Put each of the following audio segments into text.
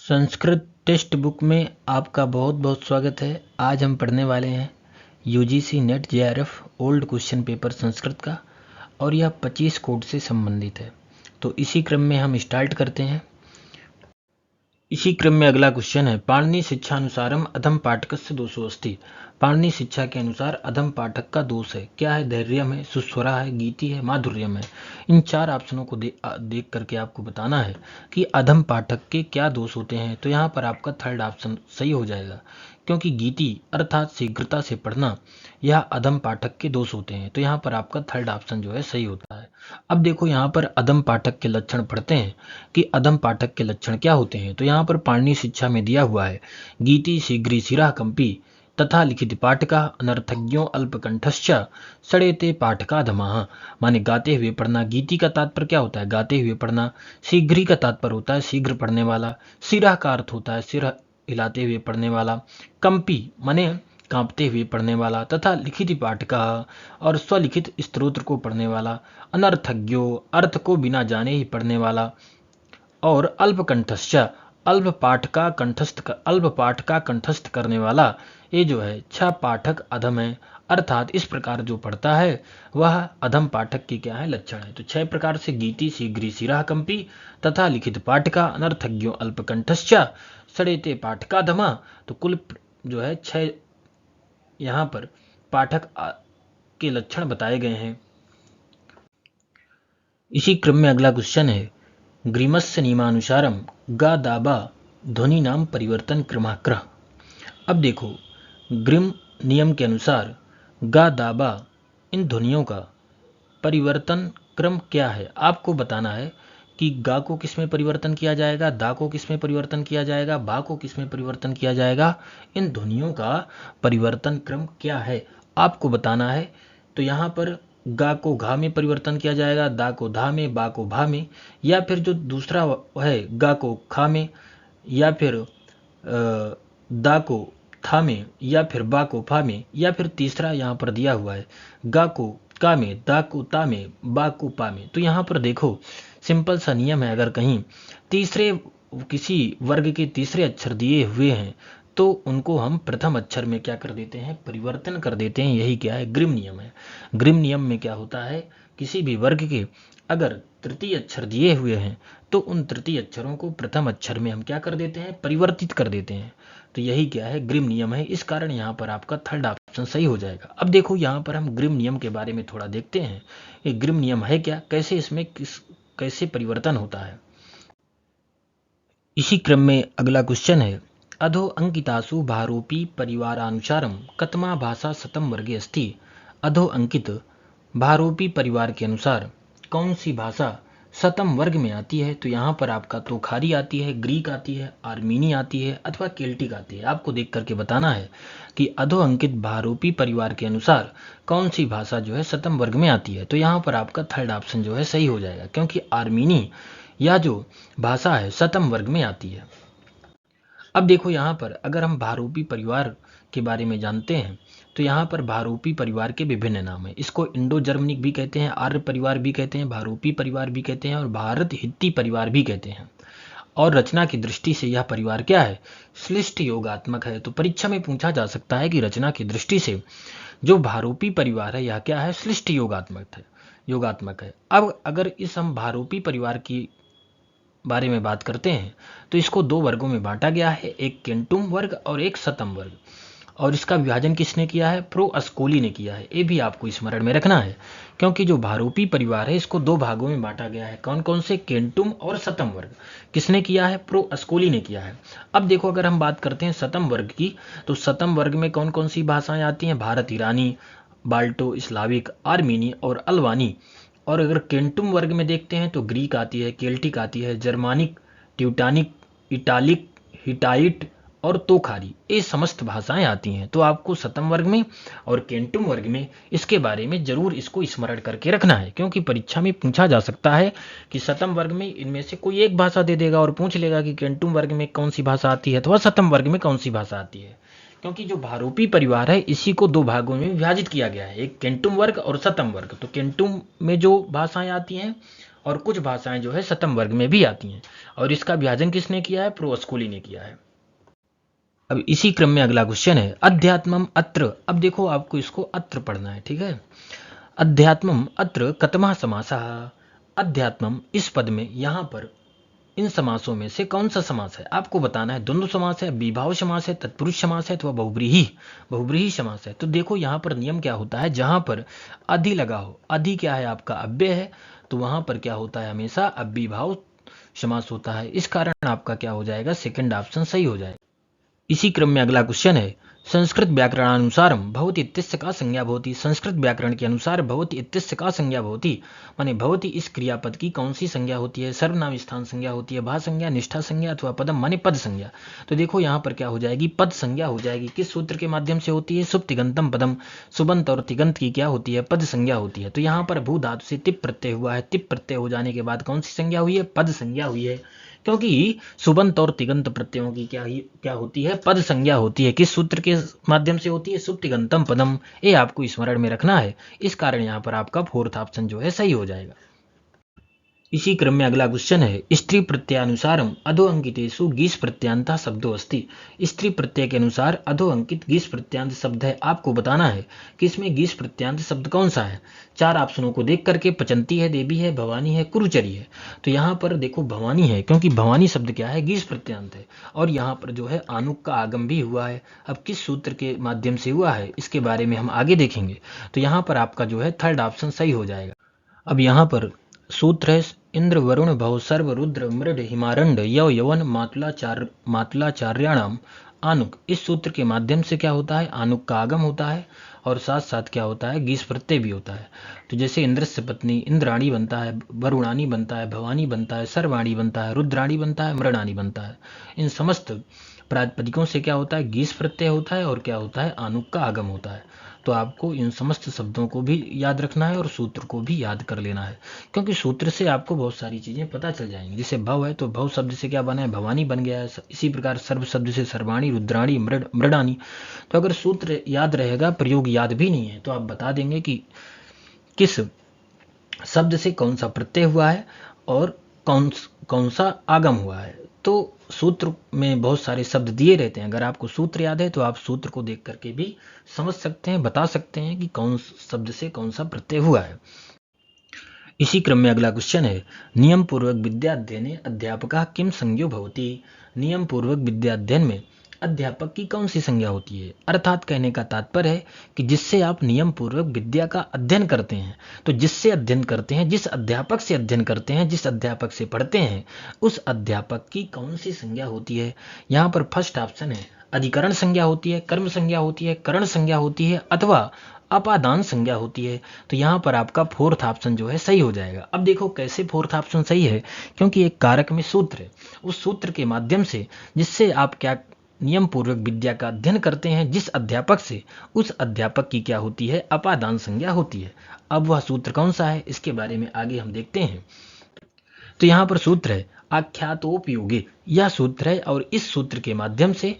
Sanskrit text book में आपका बहुत बहुत स्वागत है। आज हम पढ़ने वाले हैं UGC net JRF old question paper Sanskrit का, और यह 25 कोड से संबंधित है। तो इसी क्रम में हम स्टार्ट करते हैं। इसी क्रम में अगला क्वेश्चन है, पाणिनि शिक्षानुसारम अधम पाठकस्य दोषो अस्ति। पाणिनि शिक्षा के अनुसार अधम पाठक का दोष है। क्या है? धैर्यम है, सुस्वरा है, गीति है, माधुर्यम है। इन चार ऑप्शनों को देख करके आपको बताना है कि अधम पाठक के क्या दोष होते हैं। तो यहाँ पर आपका थर्ड ऑप्शन सही हो जाएगा, क्योंकि गीति अर्थात शीघ्रता से पढ़ना यह अधम पाठक के दोष होते हैं। तो यहाँ पर आपका थर्ड ऑप्शन जो है सही होता है। अब देखो यहाँ पर अधम पाठक के लक्षण पढ़ते हैं कि अधम पाठक के लक्षण क्या होते हैं। तो यहाँ पर पाणिनि शिक्षा में दिया हुआ है, गीति शीघ्री शिरा कंपी तथा लिखित पाठका अनर्थज्ञो अल्पकंठश्च सड़ेते पाठका धमाह। माने गाते हुए पढ़ना। गीति का तात्पर्य क्या होता है? गाते हुए पढ़ना। शीघ्री का तात्पर्य होता है शीघ्र पढ़ने वाला। शिरा का अर्थ होता है सिर हिलाते हुए पढ़ने वाला। कंपी माने कांपते हुए पढ़ने वाला। तथा लिखित पाठका और स्वलिखित स्तोत्र को पढ़ने वाला। अनर्थज्ञो अर्थ को बिना जाने ही पढ़ने वाला। और अल्पकंठश्च अल्प पाठ का कंठस्थ करने वाला। ये जो है 6 पाठक अधम है, अर्थात इस प्रकार जो पढ़ता है वह अधम पाठक की क्या है? लक्षण है। तो 6 प्रकार से गीति शीघ्री शिरा कंपी तथा लिखित पाठका अनर्थज्ञो अल्पकंठश्च सड़ेते पाठका धमा। तो कुल जो है 6 यहाँ पर पाठक के लक्षण बताए गए हैं। इसी क्रम में अगला क्वेश्चन है, ग्रीमस्य नियमानुसारम गा दाबा ध्वनि नाम परिवर्तन क्रमाक्रह। अब देखो, ग्रिम नियम के अनुसार गा दाबा इन ध्वनियों का परिवर्तन क्रम क्या है। आपको बताना है कि गा को किस में परिवर्तन किया जाएगा, दा को किस में परिवर्तन किया जाएगा, बा को किस में परिवर्तन किया जाएगा। इन ध्वनियों का परिवर्तन क्रम क्या है आपको बताना है। तो यहाँ पर गा को घा में परिवर्तन किया जाएगा, दा को धा में, बा को भा में, या फिर जो दूसरा है गा को खा में, या फिर दा को था में, या फिर बा को फा में, या फिर तीसरा यहाँ पर दिया हुआ है गा को का में, दा को ता में, बा को पा में। तो यहाँ पर देखो सिंपल सा नियम है, अगर कहीं तीसरे किसी वर्ग के तीसरे अक्षर दिए हुए हैं तो उनको हम प्रथम अक्षर में क्या कर देते हैं? परिवर्तन कर देते हैं। यही क्या है? ग्रिम नियम है। ग्रिम नियम में क्या होता है, किसी भी वर्ग के अगर तृतीय अक्षर दिए हुए हैं तो उन तृतीय अक्षरों को प्रथम अक्षर में हम क्या कर देते हैं? परिवर्तित कर देते हैं। तो यही क्या है? ग्रिम नियम है। इस कारण यहाँ पर आपका थर्ड ऑप्शन सही हो जाएगा। अब देखो यहाँ पर हम ग्रिम नियम के बारे में थोड़ा देखते हैं। ये ग्रिम नियम है क्या, कैसे इसमें कैसे परिवर्तन होता है। इसी क्रम में अगला क्वेश्चन है, अधो अंकितासु भारोपी परिवारानुसारम कतमा भाषा शतम वर्गे अस्ति। अधो अंकित भारोपी परिवार के अनुसार कौन सी भाषा शतम वर्ग में आती है। तो यहाँ पर आपका तोखारी आती है, ग्रीक आती है, आर्मीनी आती है, अथवा केल्टिक आती है। आपको देख करके बताना है कि अधो अंकित भारोपी परिवार के अनुसार कौन सी भाषा जो है शतम वर्ग में आती है। तो यहाँ पर आपका थर्ड ऑप्शन जो है सही हो जाएगा, क्योंकि आर्मीनी यह जो भाषा है शतम वर्ग में आती है। अब देखो यहाँ पर अगर हम भारोपी परिवार के बारे में जानते हैं तो यहाँ पर भारोपी परिवार के विभिन्न नाम हैं। इसको इंडो जर्मनिक भी कहते हैं, आर्य परिवार भी कहते हैं, भारोपी परिवार भी कहते हैं, और भारत हित्ती परिवार भी कहते हैं। और रचना की दृष्टि से यह परिवार क्या है? श्लिष्ट योगात्मक है। तो परीक्षा में पूछा जा सकता है कि रचना की दृष्टि से जो भारोपी परिवार है यह क्या है? श्लिष्ट योगात्मक है। अब अगर इस हम भारोपी परिवार की बारे में बात करते हैं तो इसको 2 वर्गों में बांटा गया है, एक केंटुम वर्ग और एक शतम वर्ग। और इसका विभाजन किसने किया है? प्रो अस्कोली ने किया है। ये भी आपको स्मरण में रखना है, क्योंकि जो भारोपी परिवार है इसको 2 भागों में बांटा गया है। कौन कौन से? केंटुम और शतम वर्ग। किसने किया है? प्रो अस्कोली ने किया है। अब देखो अगर हम बात करते हैं शतम वर्ग की, तो शतम वर्ग में कौन कौन सी भाषाएं आती हैं? भारत ईरानी, बाल्टो स्लाविक, आर्मीनी और अल्बानी। और अगर केंटुम वर्ग में देखते हैं तो ग्रीक आती है, केल्टिक आती है, जर्मानिक, ट्यूटानिक, इटालिक, हिटाइट और तोखारी। ये समस्त भाषाएं आती हैं। तो आपको शतम वर्ग में और केंटुम वर्ग में इसके बारे में जरूर इसको स्मरण करके रखना है, क्योंकि परीक्षा में पूछा जा सकता है कि शतम वर्ग में इनमें से कोई एक भाषा दे देगा और पूछ लेगा कि केंटुम वर्ग में कौन सी भाषा आती है अथवा शतम वर्ग में कौन सी भाषा आती है। क्योंकि जो भारोपी परिवार है इसी को 2 भागों में विभाजित किया गया है, एक केंटुम वर्ग और शतम वर्ग। तो केंटुम में जो भाषाएं आती हैं और कुछ भाषाएं जो है सतम वर्ग में भी आती हैं। और इसका विभाजन किसने किया है? प्रोस्कोली ने किया है। अब इसी क्रम में अगला क्वेश्चन है अध्यात्मम अत्र। अब देखो आपको इसको अत्र पढ़ना है, ठीक है। अध्यात्मम अत्र कतमः समासः। अध्यात्मम इस पद में, यहाँ पर इन समासों में से कौन सा समास है? आपको बताना है। द्वंद्व समास है, विभाव समास है, तत्पुरुष समास है अथवा बहुब्रीहि समास है। तो देखो यहाँ पर नियम क्या होता है, जहां पर अधि लगा हो, अधि क्या है आपका? अव्यय है, तो वहां पर क्या होता है? हमेशा अव्ययीभाव समास होता है। इस कारण आपका क्या हो जाएगा? सेकंड ऑप्शन सही हो जाएगा। इसी क्रम में अगला क्वेश्चन है संस्कृत व्याकरणानुसारम भवति इत्यस्य का संज्ञा भवति। संस्कृत व्याकरण के अनुसार भवति इत्यस्य का संज्ञा भवति माने भवति इस क्रियापद की कौन सी संज्ञा होती है? सर्वनाम स्थान संज्ञा होती है, भा संज्ञा, निष्ठा संज्ञा अथवा पदम माने पद संज्ञा। तो देखो यहाँ पर क्या हो जाएगी? पद संज्ञा हो जाएगी। किस सूत्र के माध्यम से होती है? सुप तिगंतम पदम। सुबंत और तिगंत की क्या होती है? पद संज्ञा होती है। तो यहाँ पर भू धातु से तिप प्रत्यय हुआ है। तिप प्रत्यय हो जाने के बाद कौन सी संज्ञा हुई है? पद संज्ञा हुई है। क्योंकि सुबंत और तिगंत प्रत्ययों की क्या होती है? पद संज्ञा होती है। किस सूत्र के माध्यम से होती है? सुप्तिगंतम पदम। ये आपको स्मरण में रखना है। इस कारण यहाँ पर आपका फोर्थ ऑप्शन जो है सही हो जाएगा। इसी क्रम में अगला क्वेश्चन है स्त्री प्रत्ययानुसारम अधो अंकितेषु गीस प्रत्ययांतः शब्दो अस्ति। स्त्री प्रत्यय के अनुसार अधो अंकित गीस प्रत्ययांत शब्द है। आपको बताना है कि इसमें गीस प्रत्ययांत शब्द कौन सा है। चार ऑप्शनों को देख करके पचंती है, देवी है, भवानी है, कुरुचरी है। तो यहाँ पर देखो भवानी है, क्योंकि भवानी शब्द क्या है? गीस प्रत्ययांत है। और यहाँ पर जो है आनुक का आगम भी हुआ है। अब किस सूत्र के माध्यम से हुआ है इसके बारे में हम आगे देखेंगे। तो यहाँ पर आपका जो है थर्ड ऑप्शन सही हो जाएगा। अब यहाँ पर सूत्र है इंद्र वरुण भव सर्व रुद्र मृड हिमारंड यव यवन मातुलाचार्याणाम आनुक। इस सूत्र के माध्यम से क्या होता है? आनुक का आगम होता है और साथ साथ क्या होता है? गीस प्रत्यय भी होता है। तो जैसे इंद्रस्य पत्नी इंद्राणी बनता है, वरुणानी बनता है, भवानी बनता है, सर्वाणी बनता है, रुद्राणी बनता है, मृणानी बनता है। इन समस्त प्रातिपदिकों से क्या होता है? गीस प्रत्यय होता है और क्या होता है? आनुक का आगम होता है। तो आपको इन समस्त शब्दों को भी याद रखना है और सूत्र को भी याद कर लेना है, क्योंकि सूत्र से आपको बहुत सारी चीजें पता चल जाएंगी। जैसे भव है तो भव शब्द से क्या बना है? भवानी बन गया है। इसी प्रकार सर्व शब्द से सर्वाणी, रुद्राणी, मृडानी। तो अगर सूत्र याद रहेगा, प्रयोग याद भी नहीं है, तो आप बता देंगे कि किस शब्द से कौन सा प्रत्यय हुआ है और कौन सा आगम हुआ है। तो सूत्र में बहुत सारे शब्द दिए रहते हैं। अगर आपको सूत्र याद है तो आप सूत्र को देख करके भी समझ सकते हैं, बता सकते हैं कि कौन शब्द से कौन सा प्रत्यय हुआ है। इसी क्रम में अगला क्वेश्चन है नियम पूर्वक विद्या अध्ययने अध्यापकः किम संज्ञो भवति। नियम पूर्वक विद्या अध्ययन में अध्यापक की कौन सी संज्ञा होती है? अर्थात कहने का तात्पर्य है कि जिससे आप नियम पूर्वक विद्या का अध्ययन करते हैं, तो जिससे अध्ययन करते हैं, जिस अध्यापक से अध्ययन करते हैं, जिस अध्यापक से पढ़ते हैं, उस अध्यापक की कौन सी संज्ञा होती है? यहाँ पर फर्स्ट ऑप्शन है अधिकरण संज्ञा होती है, कर्म संज्ञा होती है, करण संज्ञा होती है अथवा अपादान संज्ञा होती है। तो यहाँ पर आपका फोर्थ ऑप्शन जो है सही हो जाएगा। अब देखो कैसे फोर्थ ऑप्शन सही है, क्योंकि एक कारक में सूत्र है, उस सूत्र के माध्यम से जिससे आप क्या नियम पूर्वक विद्या का अध्ययन करते हैं, जिस अध्यापक से, उस अध्यापक की क्या होती है? अपादान संज्ञा होती है। अब वह सूत्र कौन सा है इसके बारे में आगे हम देखते हैं। तो यहाँ पर सूत्र है आख्यातोपयोगी, यह सूत्र है और इस सूत्र के माध्यम से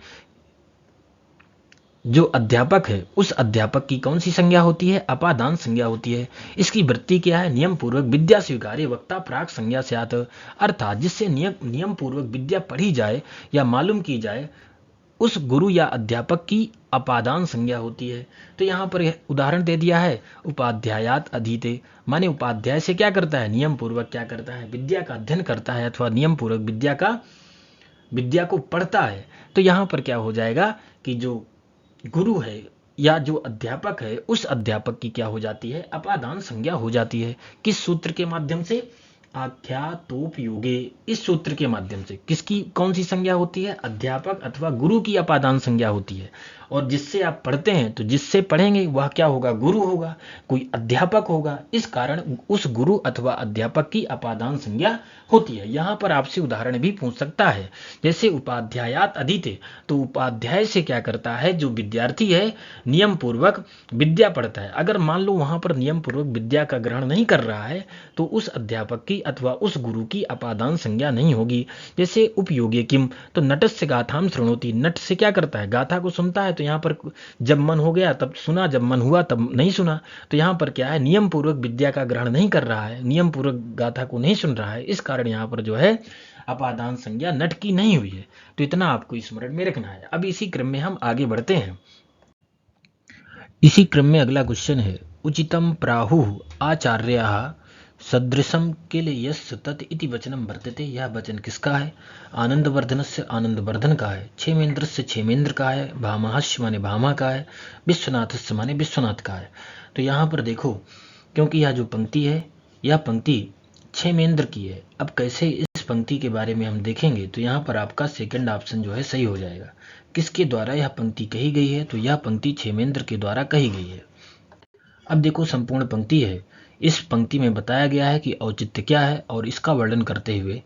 जो अध्यापक है उस अध्यापक की कौन सी संज्ञा होती है? अपादान संज्ञा होती है। इसकी वृत्ति क्या है? नियम पूर्वक विद्या स्वीकार्य वक्ता प्राक संज्ञा स्यात्। अर्थात जिससे नियम पूर्वक विद्या पढ़ी जाए या मालूम की जाए, उस गुरु या अध्यापक की अपादान संज्ञा होती है। तो यहाँ पर उदाहरण दे दिया है उपाध्यायात अधीते, माने उपाध्याय से क्या करता है? नियम पूर्वक क्या करता है? विद्या का अध्ययन करता है अथवा नियम पूर्वक विद्या को पढ़ता है। तो यहाँ पर क्या हो जाएगा कि जो गुरु है या जो अध्यापक है, उस अध्यापक की क्या हो जाती है? अपादान संज्ञा हो जाती है। किस सूत्र के माध्यम से? आख्यातोपयोगे। इस सूत्र के माध्यम से किसकी कौन सी संज्ञा होती है? अध्यापक अथवा गुरु की अपादान संज्ञा होती है। और जिससे आप पढ़ते हैं, तो जिससे पढ़ेंगे वह क्या होगा? गुरु होगा, कोई अध्यापक होगा। इस कारण उस गुरु अथवा अध्यापक की अपादान संज्ञा होती है। यहाँ पर आपसे उदाहरण भी पूछ सकता है, जैसे उपाध्यायात अधीते, तो उपाध्याय से क्या करता है? जो विद्यार्थी है नियम पूर्वक विद्या पढ़ता है। अगर मान लो वहां पर नियम पूर्वक विद्या का ग्रहण नहीं कर रहा है, तो उस अध्यापक की अथवा उस गुरु की अपादान संज्ञा नहीं होगी। जैसे उपयोगी किम, तो नटस्य गाथाम शृणोति, नट से क्या करता है, गाथा को सुनता है। तो यहाँ पर जब मन हो गया तब सुना, जब मन हुआ तब नहीं सुना। तो यहाँ पर क्या है, नियम पूर्वक विद्या का ग्रहण नहीं कर रहा है, नियम पूर्वक गाथा को नहीं सुन रहा है, इस कारण यहाँ पर जो है अपादान संज्ञा नट की नहीं हुई है। तो इतना आपको स्मरण में रखना है। अब इसी क्रम में हम आगे बढ़ते हैं। इसी क्रम में अगला क्वेश्चन है, उचितम प्राहुः आचार्याः सदृशम किल यस्य तत् इति वचनम वर्तते। यह वचन किसका है? आनंदवर्धनस्य आनंदवर्धन का है, क्षेमेंद्रस्य क्षेमेंद्र का है, भामाहस्य माने भामा का है, विश्वनाथस्य माने विश्वनाथ का है। तो यहाँ पर देखो, क्योंकि यह जो पंक्ति है यह पंक्ति क्षेमेंद्र की है। अब कैसे इस पंक्ति के बारे में हम देखेंगे, तो यहाँ पर आपका सेकंड ऑप्शन जो है सही हो जाएगा। किसके द्वारा यह पंक्ति कही गई है? तो यह पंक्ति क्षेमेंद्र के द्वारा कही गई है। अब देखो संपूर्ण पंक्ति है, इस पंक्ति में बताया गया है कि औचित्य क्या है, और इसका वर्णन करते हुए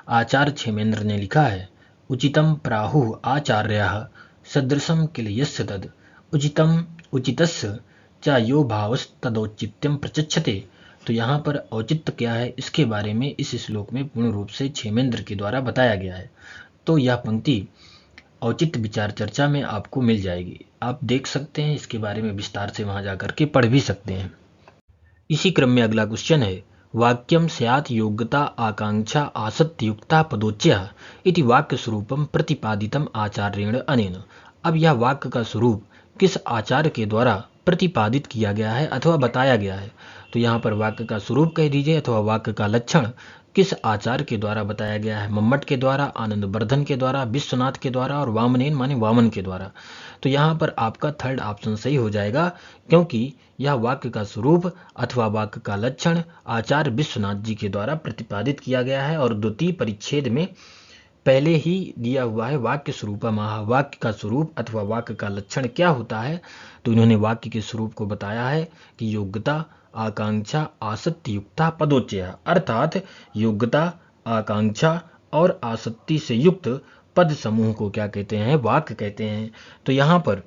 आचार्य क्षेमेंद्र ने लिखा है, उचितम प्राहुः आचार्याः सदृशम किल यस्य तद् उचितम उचितस्य च यो भावस्तदौचित्यम प्रचक्षते। तो यहाँ पर औचित्य क्या है, इसके बारे में इस श्लोक में पूर्ण रूप से क्षेमेंद्र के द्वारा बताया गया है। तो यह पंक्ति औचित्य विचार चर्चा में आपको मिल जाएगी, आप देख सकते हैं, इसके बारे में विस्तार से वहां जाकर के पढ़ भी सकते हैं। इसी क्रम में अगला क्वेश्चन है, वाक्यम स्यात् योग्यता आकांक्षा आसक्तियुक्ता पदोच्यः इति वाक्य स्वरूपम प्रतिपादितम आचार्येण अनेन। अब यह वाक्य का स्वरूप किस आचार्य के द्वारा प्रतिपादित किया गया है अथवा बताया गया है? तो यहाँ पर वाक्य का स्वरूप कह दीजिए अथवा वाक्य का लक्षण किस आचार्य के द्वारा बताया गया है? मम्मट के द्वारा, आनंदवर्धन के द्वारा, विश्वनाथ के द्वारा और वामनेन माने वामन के द्वारा। तो यहाँ पर आपका थर्ड ऑप्शन सही हो जाएगा, क्योंकि यह वाक्य का स्वरूप अथवा वाक्य का लक्षण आचार्य विश्वनाथ जी के द्वारा प्रतिपादित किया गया है। और द्वितीय परिच्छेद में पहले ही दिया हुआ है वाक्य स्वरूपमः, वाक्य का स्वरूप अथवा वाक्य का लक्षण क्या होता है। तो इन्होंने वाक्य के स्वरूप को बताया है कि योग्यता आकांक्षा आसक्ति युक्ता पदोच्चय, अर्थात योग्यता, आकांक्षा और आसक्ति से युक्त पद समूह को क्या कहते हैं? वाक्य कहते हैं। तो यहाँ पर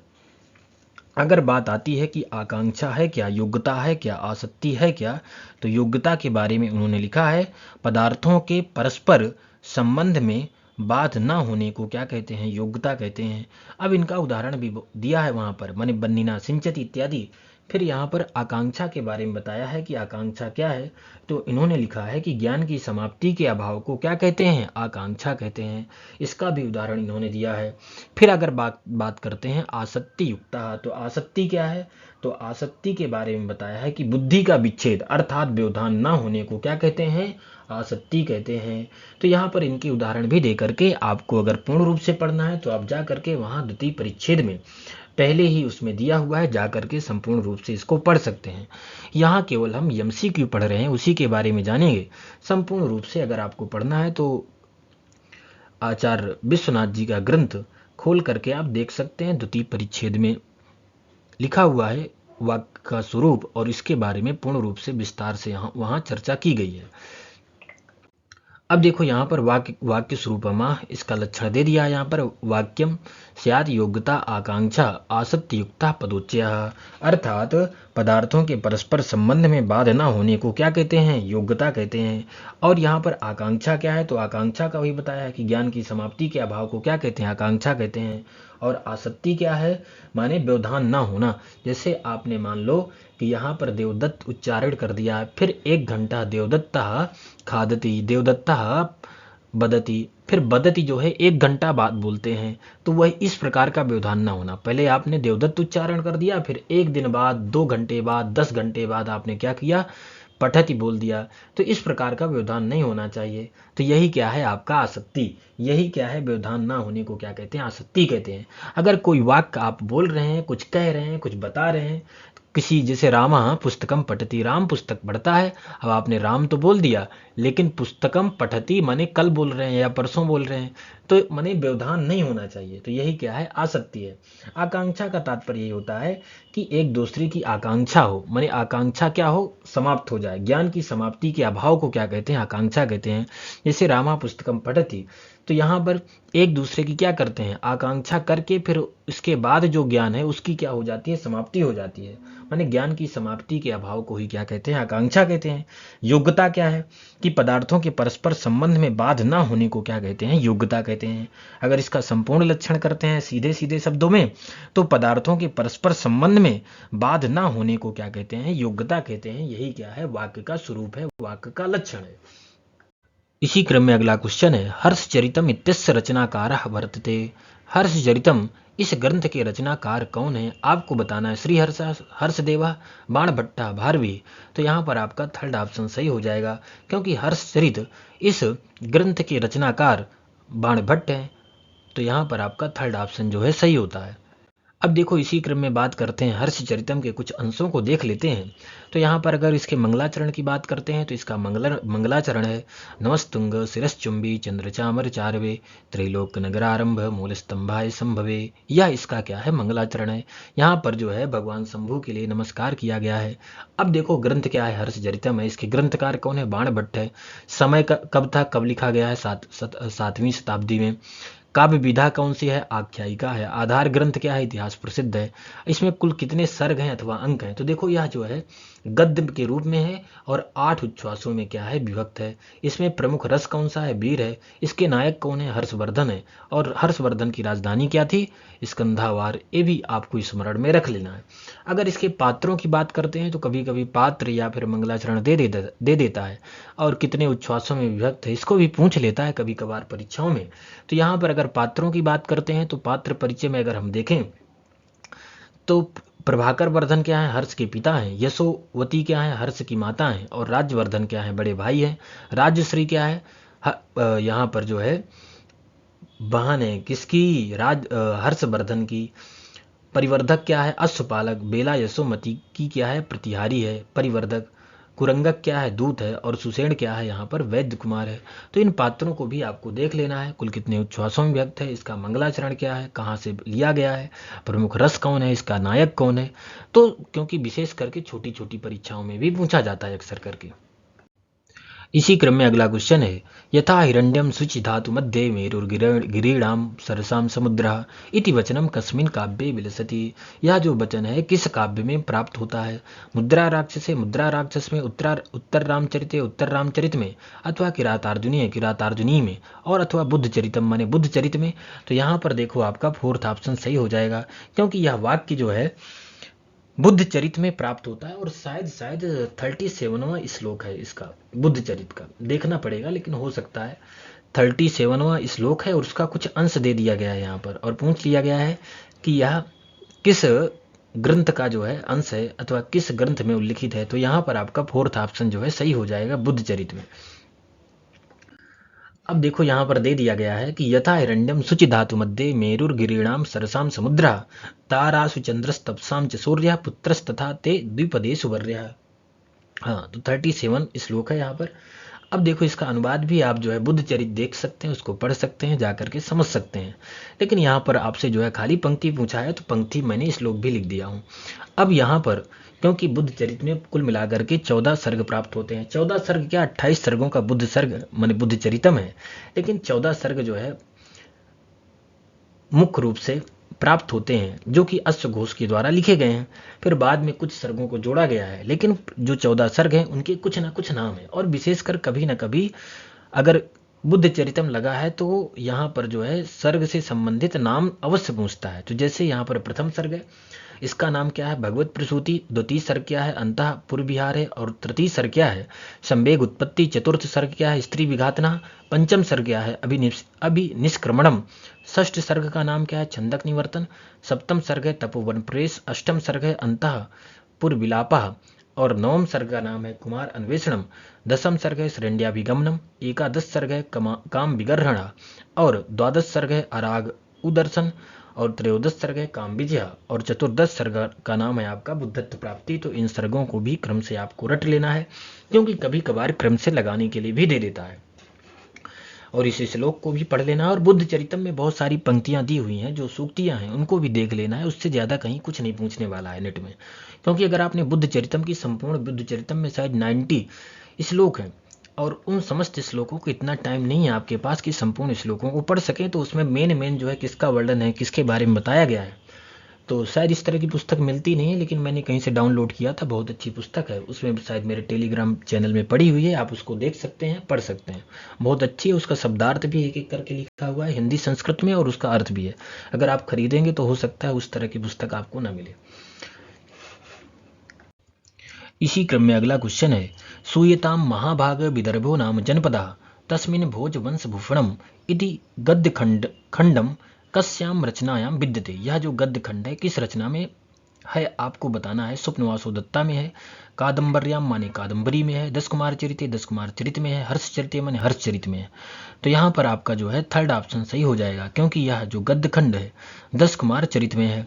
अगर बात आती है कि आकांक्षा है क्या, योग्यता है क्या, आसक्ति है क्या, तो योग्यता के बारे में उन्होंने लिखा है, पदार्थों के परस्पर संबंध में बाध न होने को क्या कहते हैं? योग्यता कहते हैं। अब इनका उदाहरण भी दिया है वहां पर, माने बन्निना सिंचति इत्यादि। फिर यहाँ पर आकांक्षा के बारे में बताया है कि आकांक्षा क्या है, तो इन्होंने लिखा है कि ज्ञान की समाप्ति के अभाव को क्या कहते हैं? आकांक्षा कहते हैं। इसका भी उदाहरण इन्होंने दिया है। फिर अगर बात करते हैं आसक्ति युक्ता, तो आसक्ति क्या है? तो आसक्ति के बारे में बताया है कि बुद्धि का विच्छेद अर्थात व्यवधान न होने को क्या कहते हैं? आसक्ति कहते हैं। तो यहाँ पर इनके उदाहरण भी दे करके आपको अगर पूर्ण रूप से पढ़ना है तो आप जा करके वहाँ द्वितीय परिच्छेद में पहले ही उसमें दिया हुआ है, जा करके संपूर्ण रूप से इसको पढ़ सकते हैं। यहाँ केवल हम एमसीक्यू पढ़ रहे हैं, उसी के बारे में जानेंगे। संपूर्ण रूप से अगर आपको पढ़ना है तो आचार्य विश्वनाथ जी का ग्रंथ खोल करके आप देख सकते हैं, द्वितीय परिच्छेद में लिखा हुआ है वाक्य का स्वरूप, और इसके बारे में पूर्ण रूप से विस्तार से वहाँ चर्चा की गई है। अब देखो यहाँ पर वाक्य स्वरूपमा, इसका लक्षण दे दिया है यहाँ पर, वाक्यम स्यात् योग्यता आकांक्षा आसक्ति युक्ता पदोच्चयः, अर्थात पदार्थों के परस्पर संबंध में बाध न होने को क्या कहते हैं? योग्यता कहते हैं। और यहाँ पर आकांक्षा क्या है? तो आकांक्षा का वही बताया है कि ज्ञान की समाप्ति के अभाव को क्या कहते हैं? आकांक्षा कहते हैं। और आसक्ति क्या है? माने व्यवधान ना होना। जैसे आपने मान लो कि यहाँ पर देवदत्त उच्चारण कर दिया है, फिर 1 घंटा देवदत्तः खादति, देवदत्तः बदति, फिर बदति जो है 1 घंटा बाद बोलते हैं, तो वह इस प्रकार का व्यवधान ना होना। पहले आपने देवदत्त उच्चारण कर दिया, फिर 1 दिन बाद, 2 घंटे बाद, 10 घंटे बाद आपने क्या किया? पठति बोल दिया। तो इस प्रकार का व्यवधान नहीं होना चाहिए। तो यही क्या है? आपका आसक्ति। यही क्या है? व्यवधान ना होने को क्या कहते हैं? आसक्ति कहते हैं। अगर कोई वाक्य आप बोल रहे हैं, कुछ कह रहे हैं, कुछ बता रहे हैं, किसी जैसे रामा पुस्तकम पठति, राम पुस्तक पढ़ता है। अब आपने राम तो बोल दिया, लेकिन पुस्तकम पठति माने कल बोल रहे हैं या परसों बोल रहे हैं, तो माने व्यवधान नहीं होना चाहिए। तो यही क्या है? आसक्ति है। आकांक्षा का तात्पर्य यही होता है कि एक दूसरे की आकांक्षा हो, माने आकांक्षा क्या हो? समाप्त हो जाए। ज्ञान की समाप्ति के अभाव को क्या कहते हैं? आकांक्षा कहते हैं। जैसे रामा पुस्तकम पठति, तो यहाँ पर एक दूसरे की क्या करते हैं, आकांक्षा करके फिर उसके बाद जो ज्ञान है उसकी क्या हो जाती है, समाप्ति हो जाती है। माने ज्ञान की समाप्ति के अभाव को ही क्या कहते हैं, आकांक्षा कहते हैं। योग्यता क्या है कि पदार्थों के परस्पर संबंध में बाध ना होने को क्या कहते हैं, योग्यता कहते हैं। अगर इसका संपूर्ण लक्षण करते हैं सीधे सीधे शब्दों में, तो पदार्थों के परस्पर संबंध में बाध ना होने को क्या कहते हैं, योग्यता कहते हैं। यही क्या है, वाक्य का स्वरूप है, वाक्य का लक्षण है। इसी क्रम में अगला क्वेश्चन है, हर्षचरितम इत्यस्य रचनाकारः वर्तते। हर्षचरितम इस ग्रंथ के रचनाकार कौन है, आपको बताना है। श्री हर्षदेवा, बाणभट्टा, भारवी। तो यहाँ पर आपका थर्ड ऑप्शन सही हो जाएगा, क्योंकि हर्षचरित इस ग्रंथ के रचनाकार बाणभट्ट हैं। तो यहाँ पर आपका थर्ड ऑप्शन जो है सही होता है। अब देखो इसी क्रम में बात करते हैं, हर्षचरितम के कुछ अंशों को देख लेते हैं। तो यहाँ पर अगर इसके मंगलाचरण की बात करते हैं तो इसका मंगलाचरण है, नमस्तुंग शिरश्चुंबी चंद्रचामर चारवे त्रैलोक नगरारंभ मूल स्तंभाय संभवे। यह इसका क्या है, मंगलाचरण है। यहाँ पर जो है भगवान शंभु के लिए नमस्कार किया गया है। अब देखो ग्रंथ क्या है, हर्षचरितम है। इसके ग्रंथकार कौन है, बाणभट्ट है। समय कब था, कब लिखा गया है, 7वीं शताब्दी में। काव्य विधा कौन सी है, आख्यायिका है। आधार ग्रंथ क्या है, इतिहास प्रसिद्ध है। इसमें कुल कितने सर्ग हैं अथवा अंक हैं, तो देखो यह जो है गद्य के रूप में है और 8 उच्छ्वासों में क्या है, विभक्त है। इसमें प्रमुख रस कौन सा है, वीर है। इसके नायक कौन है, हर्षवर्धन है। और हर्षवर्धन की राजधानी क्या थी, स्कंधावार। ये भी आपको स्मरण में रख लेना है। अगर इसके पात्रों की बात करते हैं तो कभी कभी पात्र या फिर मंगलाचरण दे देता है, और कितने उच्छ्वासों में विभक्त है इसको भी पूछ लेता है कभी कभार परीक्षाओं में। तो यहाँ पर अगर पात्रों की बात करते हैं तो पात्र परिचय में अगर हम देखें तो प्रभाकर वर्धन क्या है, हर्ष के पिता हैं। यशोवती क्या है, हर्ष की माता हैं। और राज्यवर्धन क्या है, बड़े भाई हैं। राजश्री क्या है, यहाँ पर जो है बहन है किसकी, हर्षवर्धन की। परिवर्धक क्या है, अश्वपालक। बेला यशोमती की क्या है, प्रतिहारी है, परिवर्धक। कुरंगक क्या है, दूत है। और सुसेन क्या है, यहाँ पर वैद्य कुमार है। तो इन पात्रों को भी आपको देख लेना है, कुल कितने उच्छ्वासों में व्यक्त है, इसका मंगलाचरण क्या है, कहाँ से लिया गया है, प्रमुख रस कौन है, इसका नायक कौन है। तो क्योंकि विशेष करके छोटी छोटी परीक्षाओं में भी पूछा जाता है अक्सर करके। इसी क्रम में अगला क्वेश्चन है, यथा हिरण्यम शुचि धातु मध्ये मेरुर्गिरीणाम सरसाम समुद्रः इति वचनम कस्मिन् काव्ये विलसति। यह जो वचन है किस काव्य में प्राप्त होता है, मुद्रा राक्षस में, उत्तर रामचरित में, अथवा किरातार्जुनी में, और अथवा बुद्ध चरितम माने बुद्ध चरित में। तो यहाँ पर देखो आपका फोर्थ ऑप्शन सही हो जाएगा, क्योंकि यह वाक्य जो है बुद्ध चरित में प्राप्त होता है। और शायद 37वां श्लोक है इसका, बुद्ध चरित का देखना पड़ेगा, लेकिन हो सकता है 37वां श्लोक है और उसका कुछ अंश दे दिया गया है यहाँ पर, और पूछ लिया गया है कि यह किस ग्रंथ का जो है अंश है अथवा किस ग्रंथ में उल्लिखित है। तो यहाँ पर आपका फोर्थ ऑप्शन जो है सही हो जाएगा, बुद्ध चरित में। अब देखो यहाँ पर दे दिया गया है कि यथा हिरण्यम शुचि धातु मध्ये मेरुर्गिरीणाम सरसाम समुद्रा तारासु चंद्रस्तपसाम च सूर्य पुत्रस्तथा ते द्विपदेषु वर्यः। हाँ, तो 37 श्लोक है यहाँ पर। अब देखो इसका अनुवाद भी आप जो है बुद्ध चरित देख सकते हैं, उसको पढ़ सकते हैं, जाकर के समझ सकते हैं। लेकिन यहाँ पर आपसे जो है खाली पंक्ति पूछा है, तो पंक्ति मैंने श्लोक भी लिख दिया हूँ। अब यहाँ पर क्योंकि बुद्ध चरित में कुल मिलाकर के 14 सर्ग प्राप्त होते हैं। 14 सर्ग क्या, 28 सर्गों का बुद्ध सर्ग माने बुद्ध चरितम है, लेकिन 14 सर्ग जो है मुख्य रूप से प्राप्त होते हैं, जो कि अश्वघोष के द्वारा लिखे गए हैं। फिर बाद में कुछ सर्गों को जोड़ा गया है, लेकिन जो 14 सर्ग हैं उनके कुछ ना कुछ नाम है। और विशेषकर कभी ना कभी अगर बुद्ध चरितम लगा है तो यहाँ पर जो है सर्ग से संबंधित नाम अवश्य पूछता है। तो जैसे यहाँ पर प्रथम सर्ग है, इसका नाम क्या है, भगवत प्रसूति। द्वितीय सर्ग क्या है, अंतःपुर विहार है। और तृतीय सर्ग क्या है, संवेग उत्पत्ति। चतुर्थ सर्ग क्या है, स्त्री विघातना। पंचम सर्ग क्या है, अभिनिष्क्रमणम। षष्ठ सर्ग का नाम क्या है, छंदक निवर्तन। सप्तम सर्ग है तपोवन प्रवेश। अष्टम सर्ग है अंतःपुर विलापः। और नवम सर्ग का नाम है कुमार अन्वेषणम। दसम सर्ग है श्रेण्या एकादश सर्ग है काम विग्रहण। और द्वादश सर्ग है अराग उदर्शन। और त्रयोदश सर्ग है काम विजय। और चतुर्दश सर्ग का नाम है आपका बुद्धत्व प्राप्ति। तो इन सर्गों को भी क्रम से आपको रट लेना है, क्योंकि कभी कभार क्रम से लगाने के लिए भी दे देता है। और इस श्लोक को भी पढ़ लेना है। और बुद्ध चरितम में बहुत सारी पंक्तियां दी हुई हैं, जो सूक्तियां हैं उनको भी देख लेना है। उससे ज़्यादा कहीं कुछ नहीं पूछने वाला है नेट में, क्योंकि अगर आपने बुद्ध चरितम की संपूर्ण बुद्ध चरितम में शायद 90 श्लोक हैं, और उन समस्त श्लोकों को इतना टाइम नहीं है आपके पास कि संपूर्ण श्लोकों को पढ़ सकें, तो उसमें मेन जो है किसका वर्णन है, किसके बारे में बताया गया है। तो शायद इस तरह की पुस्तक मिलती नहीं है, लेकिन मैंने कहीं से डाउनलोड किया था, बहुत अच्छी पुस्तक है, उसमें शायद मेरे टेलीग्राम चैनल में पड़ी हुई है, आप उसको देख सकते हैं, पढ़ सकते हैं, बहुत अच्छी है। उसका शब्दार्थ भी एक एक करके लिखा हुआ है हिंदी संस्कृत में, और उसका अर्थ भी है। अगर आप खरीदेंगे तो हो सकता है उस तरह की पुस्तक आपको ना मिले। इसी क्रम में अगला क्वेश्चन है, सूयताम महाभाग विदर्भो नाम जनपदा तस्मिन् भोजवंश भूषणम इति गद्य खंडम कस्याम रचनायाम विद्यते। यह जो गद्य खंड है किस रचना में है आपको बताना है। स्वप्नवासो दत्ता में है, कादम्बर्याम माने कादम्बरी में है, दस कुमार चरित में है, हर्षचरित माने हर्षचरित में है। तो यहाँ पर आपका जो है थर्ड ऑप्शन सही हो जाएगा, क्योंकि यह जो गद्य खंड है दस कुमार चरित में है।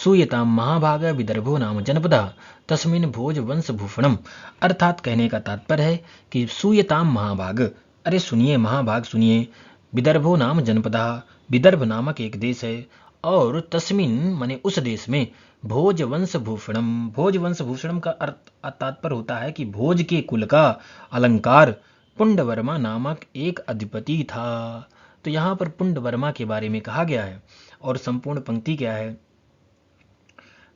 सूयताम महाभाग विदर्भो नाम जनपदा तस्मिन भोज वंश भूषणम, अर्थात कहने का तात्पर्य है कि सूयताम महाभाग, अरे सुनिए महाभाग सुनिए, विदर्भो नाम जनपदा, विदर्भ नामक एक देश है, और तस्मिन माने उस देश में भोजवंश भूषणम, भोजवंश भूषणम का अर्थ तात्पर्य होता है कि भोज के कुल का अलंकार पुंडवर्मा नामक एक अधिपति था। तो यहाँ पर पुंडवर्मा के बारे में कहा गया है, और संपूर्ण पंक्ति क्या है,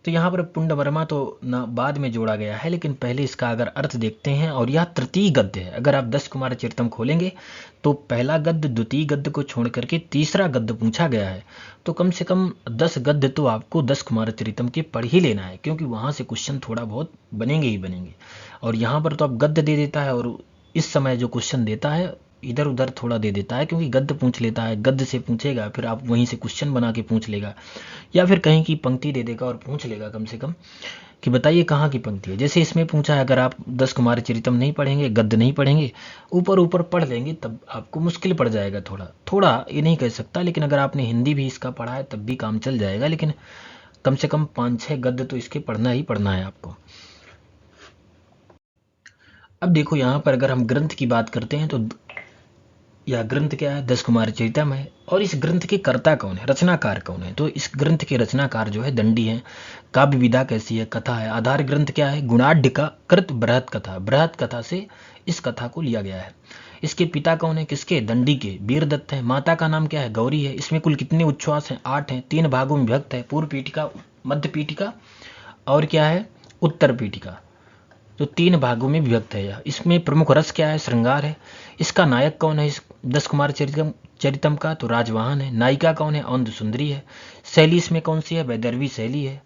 तो यहाँ पर पुंडवर्मा तो न बाद में जोड़ा गया है, लेकिन पहले इसका अगर अर्थ देखते हैं, और यह तृतीय गद्य है। अगर आप दस कुमार चरितम खोलेंगे तो पहला गद्य द्वितीय गद्य को छोड़ करके तीसरा गद्य पूछा गया है, तो कम से कम 10 गद्य तो आपको दस कुमार चरितम के पढ़ ही लेना है, क्योंकि वहाँ से क्वेश्चन थोड़ा बहुत बनेंगे ही बनेंगे। और यहाँ पर तो आप गद्य दे देता है, और इस समय जो क्वेश्चन देता है इधर उधर थोड़ा दे देता है, क्योंकि गद्य पूछ लेता है, गद्य से पूछेगा फिर आप वहीं से क्वेश्चन बना के पूछ लेगा, या फिर कहीं की पंक्ति दे देगा और पूछ लेगा कम से कम कि बताइए कहाँ की पंक्ति है। जैसे इसमें पूछा है, अगर आप दस कुमार चरितम नहीं पढ़ेंगे, गद्य नहीं पढ़ेंगे, ऊपर ऊपर पढ़ लेंगे, तब आपको मुश्किल पड़ जाएगा थोड़ा थोड़ा, ये नहीं कह सकता, लेकिन अगर आपने हिंदी भी इसका पढ़ा है तब भी काम चल जाएगा, लेकिन कम से कम 5-6 गद्य तो इसके पढ़ना ही पढ़ना है आपको। अब देखो यहाँ पर अगर हम ग्रंथ की बात करते हैं, तो यह ग्रंथ क्या है, दस कुमार चरितम है। और इस ग्रंथ के कर्ता कौन है, रचनाकार कौन है, तो इस ग्रंथ के रचनाकार जो है दंडी है। काव्य विधा कैसी है, कथा है। आधार ग्रंथ क्या है, गुणाढ़ का कृत बृहत कथा, बृहत कथा से इस कथा को लिया गया है। इसके पिता कौन है, किसके, दंडी के, वीरदत्त है। माता का नाम क्या है, गौरी है। इसमें कुल कितने उच्छ्वास हैं, 8 हैं। 3 भागों में विभक्त है, पूर्व पीठिका, मध्य पीठिका और क्या है, उत्तर पीठिका। तो 3 भागों में विभक्त है यह। इसमें प्रमुख रस क्या है, श्रृंगार है। इसका नायक कौन है, इस दस कुमार चरितम का, तो राजवाहन है। नायिका कौन है, औंध सुंदरी है। शैली इसमें कौन सी है, वैदर्भी शैली है।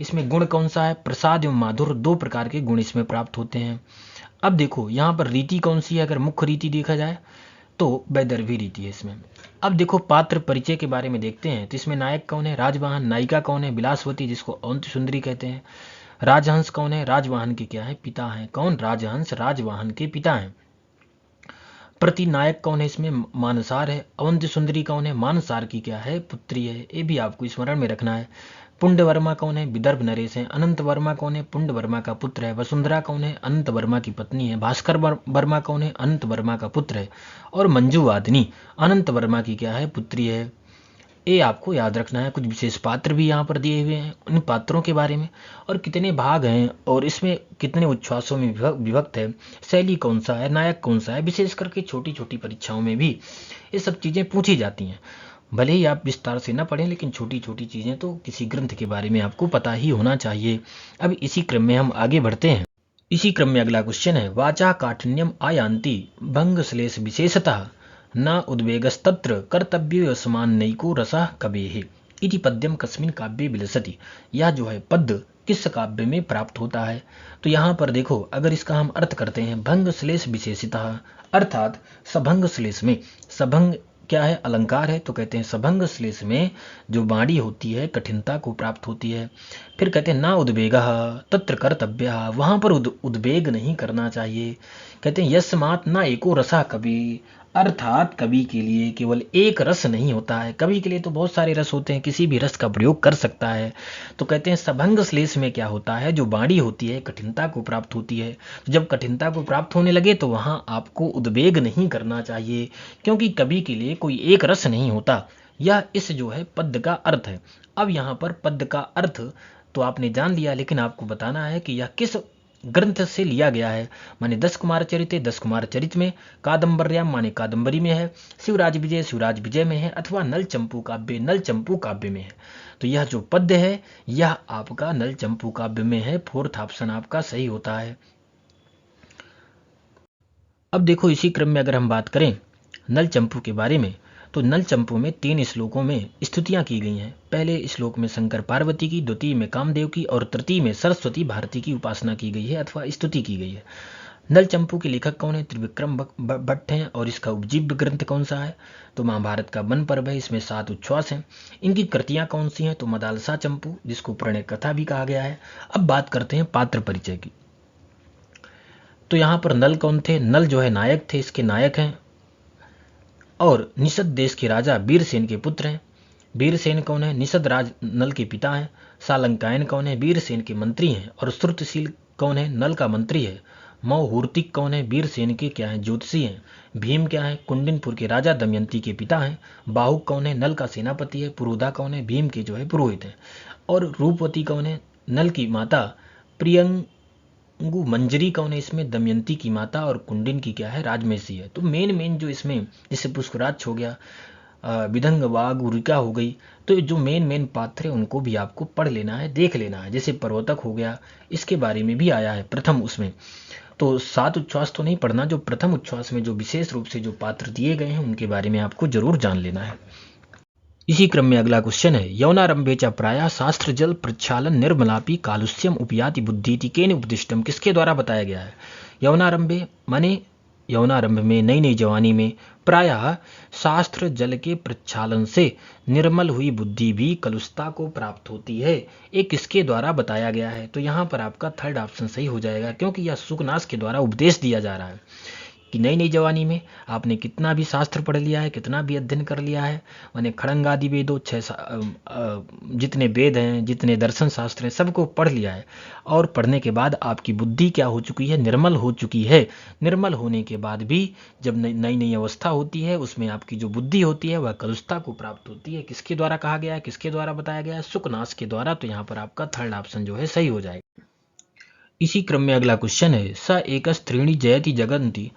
इसमें गुण कौन सा है, प्रसाद एवं माधुर्य, 2 प्रकार के गुण इसमें प्राप्त होते हैं। अब देखो यहाँ पर रीति कौन सी है, अगर मुख्य रीति देखा जाए तो वैदर्भी रीति है इसमें। अब देखो पात्र परिचय के बारे में देखते हैं, तो इसमें नायक कौन है, राजवाहन। नायिका कौन है, विलासवती, जिसको औंध सुंदरी कहते हैं। राजहंस कौन है, राजवाहन के क्या है, पिता हैं। कौन, राजहंस राजवाहन के पिता हैं। प्रतिनायक कौन है, इसमें मानसार है। अवंति सुंदरी कौन है, मानसार की क्या है, पुत्री है। ये भी आपको स्मरण में रखना है। पुंड वर्मा कौन है, विदर्भ नरेश है। अनंत वर्मा कौन है, पुंड वर्मा का पुत्र है। वसुंधरा कौन है, अनंत वर्मा की पत्नी है। भास्कर वर्मा कौन है, अनंत वर्मा का पुत्र है। और मंजू वादिनी अनंत वर्मा की क्या है, पुत्री है। ये आपको याद रखना है। कुछ विशेष पात्र भी यहाँ पर दिए हुए हैं, उन पात्रों के बारे में, और कितने भाग हैं, और इसमें कितने उच्छ्वासों में विभक्त है, शैली कौन सा है, नायक कौन सा है। विशेष करके छोटी छोटी परीक्षाओं में भी ये सब चीज़ें पूछी जाती हैं। भले ही आप विस्तार से न पढ़ें, लेकिन छोटी छोटी चीज़ें तो किसी ग्रंथ के बारे में आपको पता ही होना चाहिए। अब इसी क्रम में हम आगे बढ़ते हैं। इसी क्रम में अगला क्वेश्चन है, वाचा काठिन्यम आयान्ति भंग श्लेष विशेषतः न उद्वेगस्तत्र कर्तव्य असमान नैको रसः कवेः इति पद्यम कस्मिन् काव्ये विलसति। यह जो है पद्य किस काव्य में प्राप्त होता है। तो यहाँ पर देखो, अगर इसका हम अर्थ करते हैं, भंग श्लेष विशेषितः, अर्थात सभंग श्लेष में, सभंग क्या है, अलंकार है, तो कहते हैं सभंग श्लेष में जो वाणी होती है कठिनता को प्राप्त होती है। फिर कहते हैं ना उद्वेगः तत्र कर्तव्यः, वहाँ पर उद्वेग नहीं करना चाहिए। कहते हैं यस्मात् न एको रसः कवि, अर्थात कवि के लिए केवल एक रस नहीं होता है, कवि के लिए तो बहुत सारे रस होते हैं, किसी भी रस का प्रयोग कर सकता है। तो कहते हैं सभंग श्लेष में क्या होता है, जो वाणी होती है कठिनता को प्राप्त होती है। तो जब कठिनता को प्राप्त होने लगे तो वहाँ आपको उद्वेग नहीं करना चाहिए, क्योंकि कवि के लिए कोई एक रस नहीं होता। यह इस जो है पद्य का अर्थ है। अब यहाँ पर पद्य का अर्थ तो आपने जान लिया, लेकिन आपको बताना है कि यह किस ग्रंथ से लिया गया है, माने 10 कुमार चरित है, 10 कुमार चरित में, कादम्बर्याम माने कादम्बरी में है, शिवराज विजय में है, अथवा नल चंपू काव्य में है। तो यह जो पद्य है यह आपका नल चंपू काव्य में है। फोर्थ ऑप्शन आपका सही होता है। अब देखो इसी क्रम में अगर हम बात करें नल चंपू के बारे में, तो नल चंपू में 3 श्लोकों में स्तुतियां की गई हैं। पहले श्लोक में शंकर पार्वती की, द्वितीय में कामदेव की और तृतीय में सरस्वती भारती की उपासना की गई है अथवा स्तुति की गई है। नल चंपू के लेखक कौन है? त्रिविक्रम भट्ट हैं। और इसका उपजीव्य ग्रंथ कौन सा है? तो महाभारत का वन पर्व है, इसमें 7 उच्छ्वास हैं। इनकी कृतियां कौन सी हैं? तो मदालसा चंपू, जिसको प्रणय कथा भी कहा गया है। अब बात करते हैं पात्र परिचय की। तो यहाँ पर नल कौन थे? नल जो है नायक थे, इसके नायक हैं और निषद देश के राजा वीरसेन के पुत्र हैं। वीरसेन कौन है? निषद राज नल के पिता हैं। सालंकायन कौन है? वीरसेन के मंत्री हैं। और श्रुतशील कौन है? नल का मंत्री है। मौहूर्तिक कौन है? वीरसेन के क्या है? ज्योतिषी हैं। भीम क्या है? कुंडिनपुर के राजा दमयंती के पिता हैं। बाहुक कौन है? नल का सेनापति है। पुरोधा कौन है? भीम के जो है पुरोहित हैं। और रूपवती कौन है? नल की माता। प्रियंगु मंजरी कौन है? इसमें दमयंती की माता और कुंडिन की क्या है? राजमेसी है। तो मेन जो इसमें, जैसे पुष्कराक्ष हो गया, विदंग वाग उरिका हो गई, तो जो मेन पात्र है उनको भी आपको पढ़ लेना है, देख लेना है। जैसे पर्वतक हो गया, इसके बारे में भी आया है प्रथम उसमें। तो 7 उच्छ्वास तो नहीं पढ़ना, जो प्रथम उच्छ्वास में जो विशेष रूप से जो पात्र दिए गए हैं उनके बारे में आपको जरूर जान लेना है। इसी क्रम में अगला क्वेश्चन है, यौनारंभे च प्रायः शास्त्र जल प्रक्षालन निर्मलापि कालुष्यम उपयाति बुद्धिति केन उपदिष्टम, किसके द्वारा बताया गया है? यौनारंभे माने यौनारंभ में, नई नई जवानी में, प्रायः शास्त्र जल के प्रक्षालन से निर्मल हुई बुद्धि भी कलुषता को प्राप्त होती है। एक किसके द्वारा बताया गया है? तो यहाँ पर आपका थर्ड ऑप्शन सही हो जाएगा, क्योंकि यह सुकनाश के द्वारा उपदेश दिया जा रहा है कि नई नई जवानी में आपने कितना भी शास्त्र पढ़ लिया है, कितना भी अध्ययन कर लिया है, माने खड़ंग आदि वेदों, जितने वेद हैं, जितने दर्शन शास्त्र हैं, सबको पढ़ लिया है। और पढ़ने के बाद आपकी बुद्धि क्या हो चुकी है? निर्मल हो चुकी है। निर्मल होने के बाद भी जब नई नई अवस्था होती है, उसमें आपकी जो बुद्धि होती है वह कलुषता को प्राप्त होती है। किसके द्वारा कहा गया है? किसके द्वारा बताया गया है? सुकनाश के द्वारा। तो यहाँ पर आपका थर्ड ऑप्शन जो है सही हो जाएगा। इसी क्रम में अगला क्वेश्चन है, स एकस त्रीणि जयति जगन्ति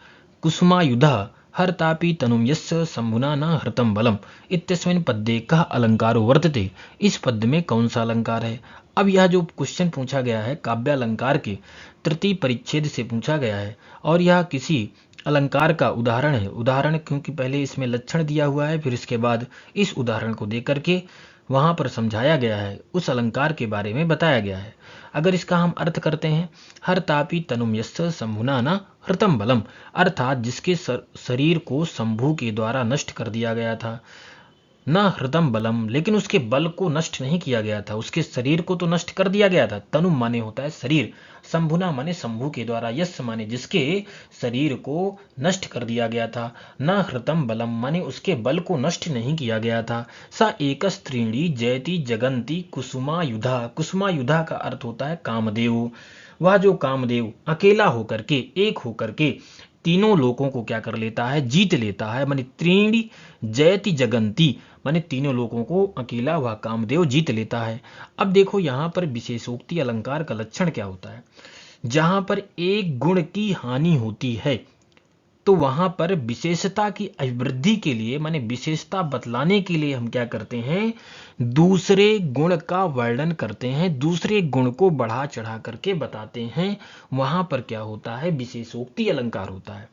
कुसुमायुधा हरतापि तनुम यस्य शंभुना न हृतम बलम इत्यस्मिन् पद्ये कः अलंकारो वर्तते। इस पद्य में कौन सा अलंकार है? अब यह जो क्वेश्चन पूछा गया है काव्य अलंकार के तृतीय परिच्छेद से पूछा गया है, और यह किसी अलंकार का उदाहरण है। उदाहरण क्योंकि पहले इसमें लक्षण दिया हुआ है, फिर इसके बाद इस उदाहरण को देकर के वहां पर समझाया गया है, उस अलंकार के बारे में बताया गया है। अगर इसका हम अर्थ करते हैं, हर तापी तनुम यस्य शंभुना न हृतम बलम, अर्थात जिसके शरीर को शंभु के द्वारा नष्ट कर दिया गया था, न हृतम बलम, लेकिन उसके बल को नष्ट नहीं किया गया था, उसके शरीर को तो नष्ट कर दिया गया था। तनु माने होता है शरीर, शंभुना माने शंभु के द्वारा, यस माने जिसके शरीर को नष्ट कर दिया गया था, न हृतम बलम माने उसके बल को नष्ट नहीं किया गया था। सा एकस त्रीणी जयति जगंती कुसुमायुधा, कुसुमायुधा का अर्थ होता है कामदेव। वह जो कामदेव अकेला होकर के, एक होकर के तीनों लोगों को क्या कर लेता है? जीत लेता है। माने त्रीणी जयति जगंती माने तीनों लोगों को अकेला वह कामदेव जीत लेता है। अब देखो यहाँ पर विशेषोक्ति अलंकार का लक्षण क्या होता है? जहां पर एक गुण की हानि होती है तो वहां पर विशेषता की अभिवृद्धि के लिए, माने विशेषता बतलाने के लिए हम क्या करते हैं? दूसरे गुण का वर्णन करते हैं, दूसरे गुण को बढ़ा चढ़ा करके बताते हैं। वहां पर क्या होता है? विशेषोक्ति अलंकार होता है।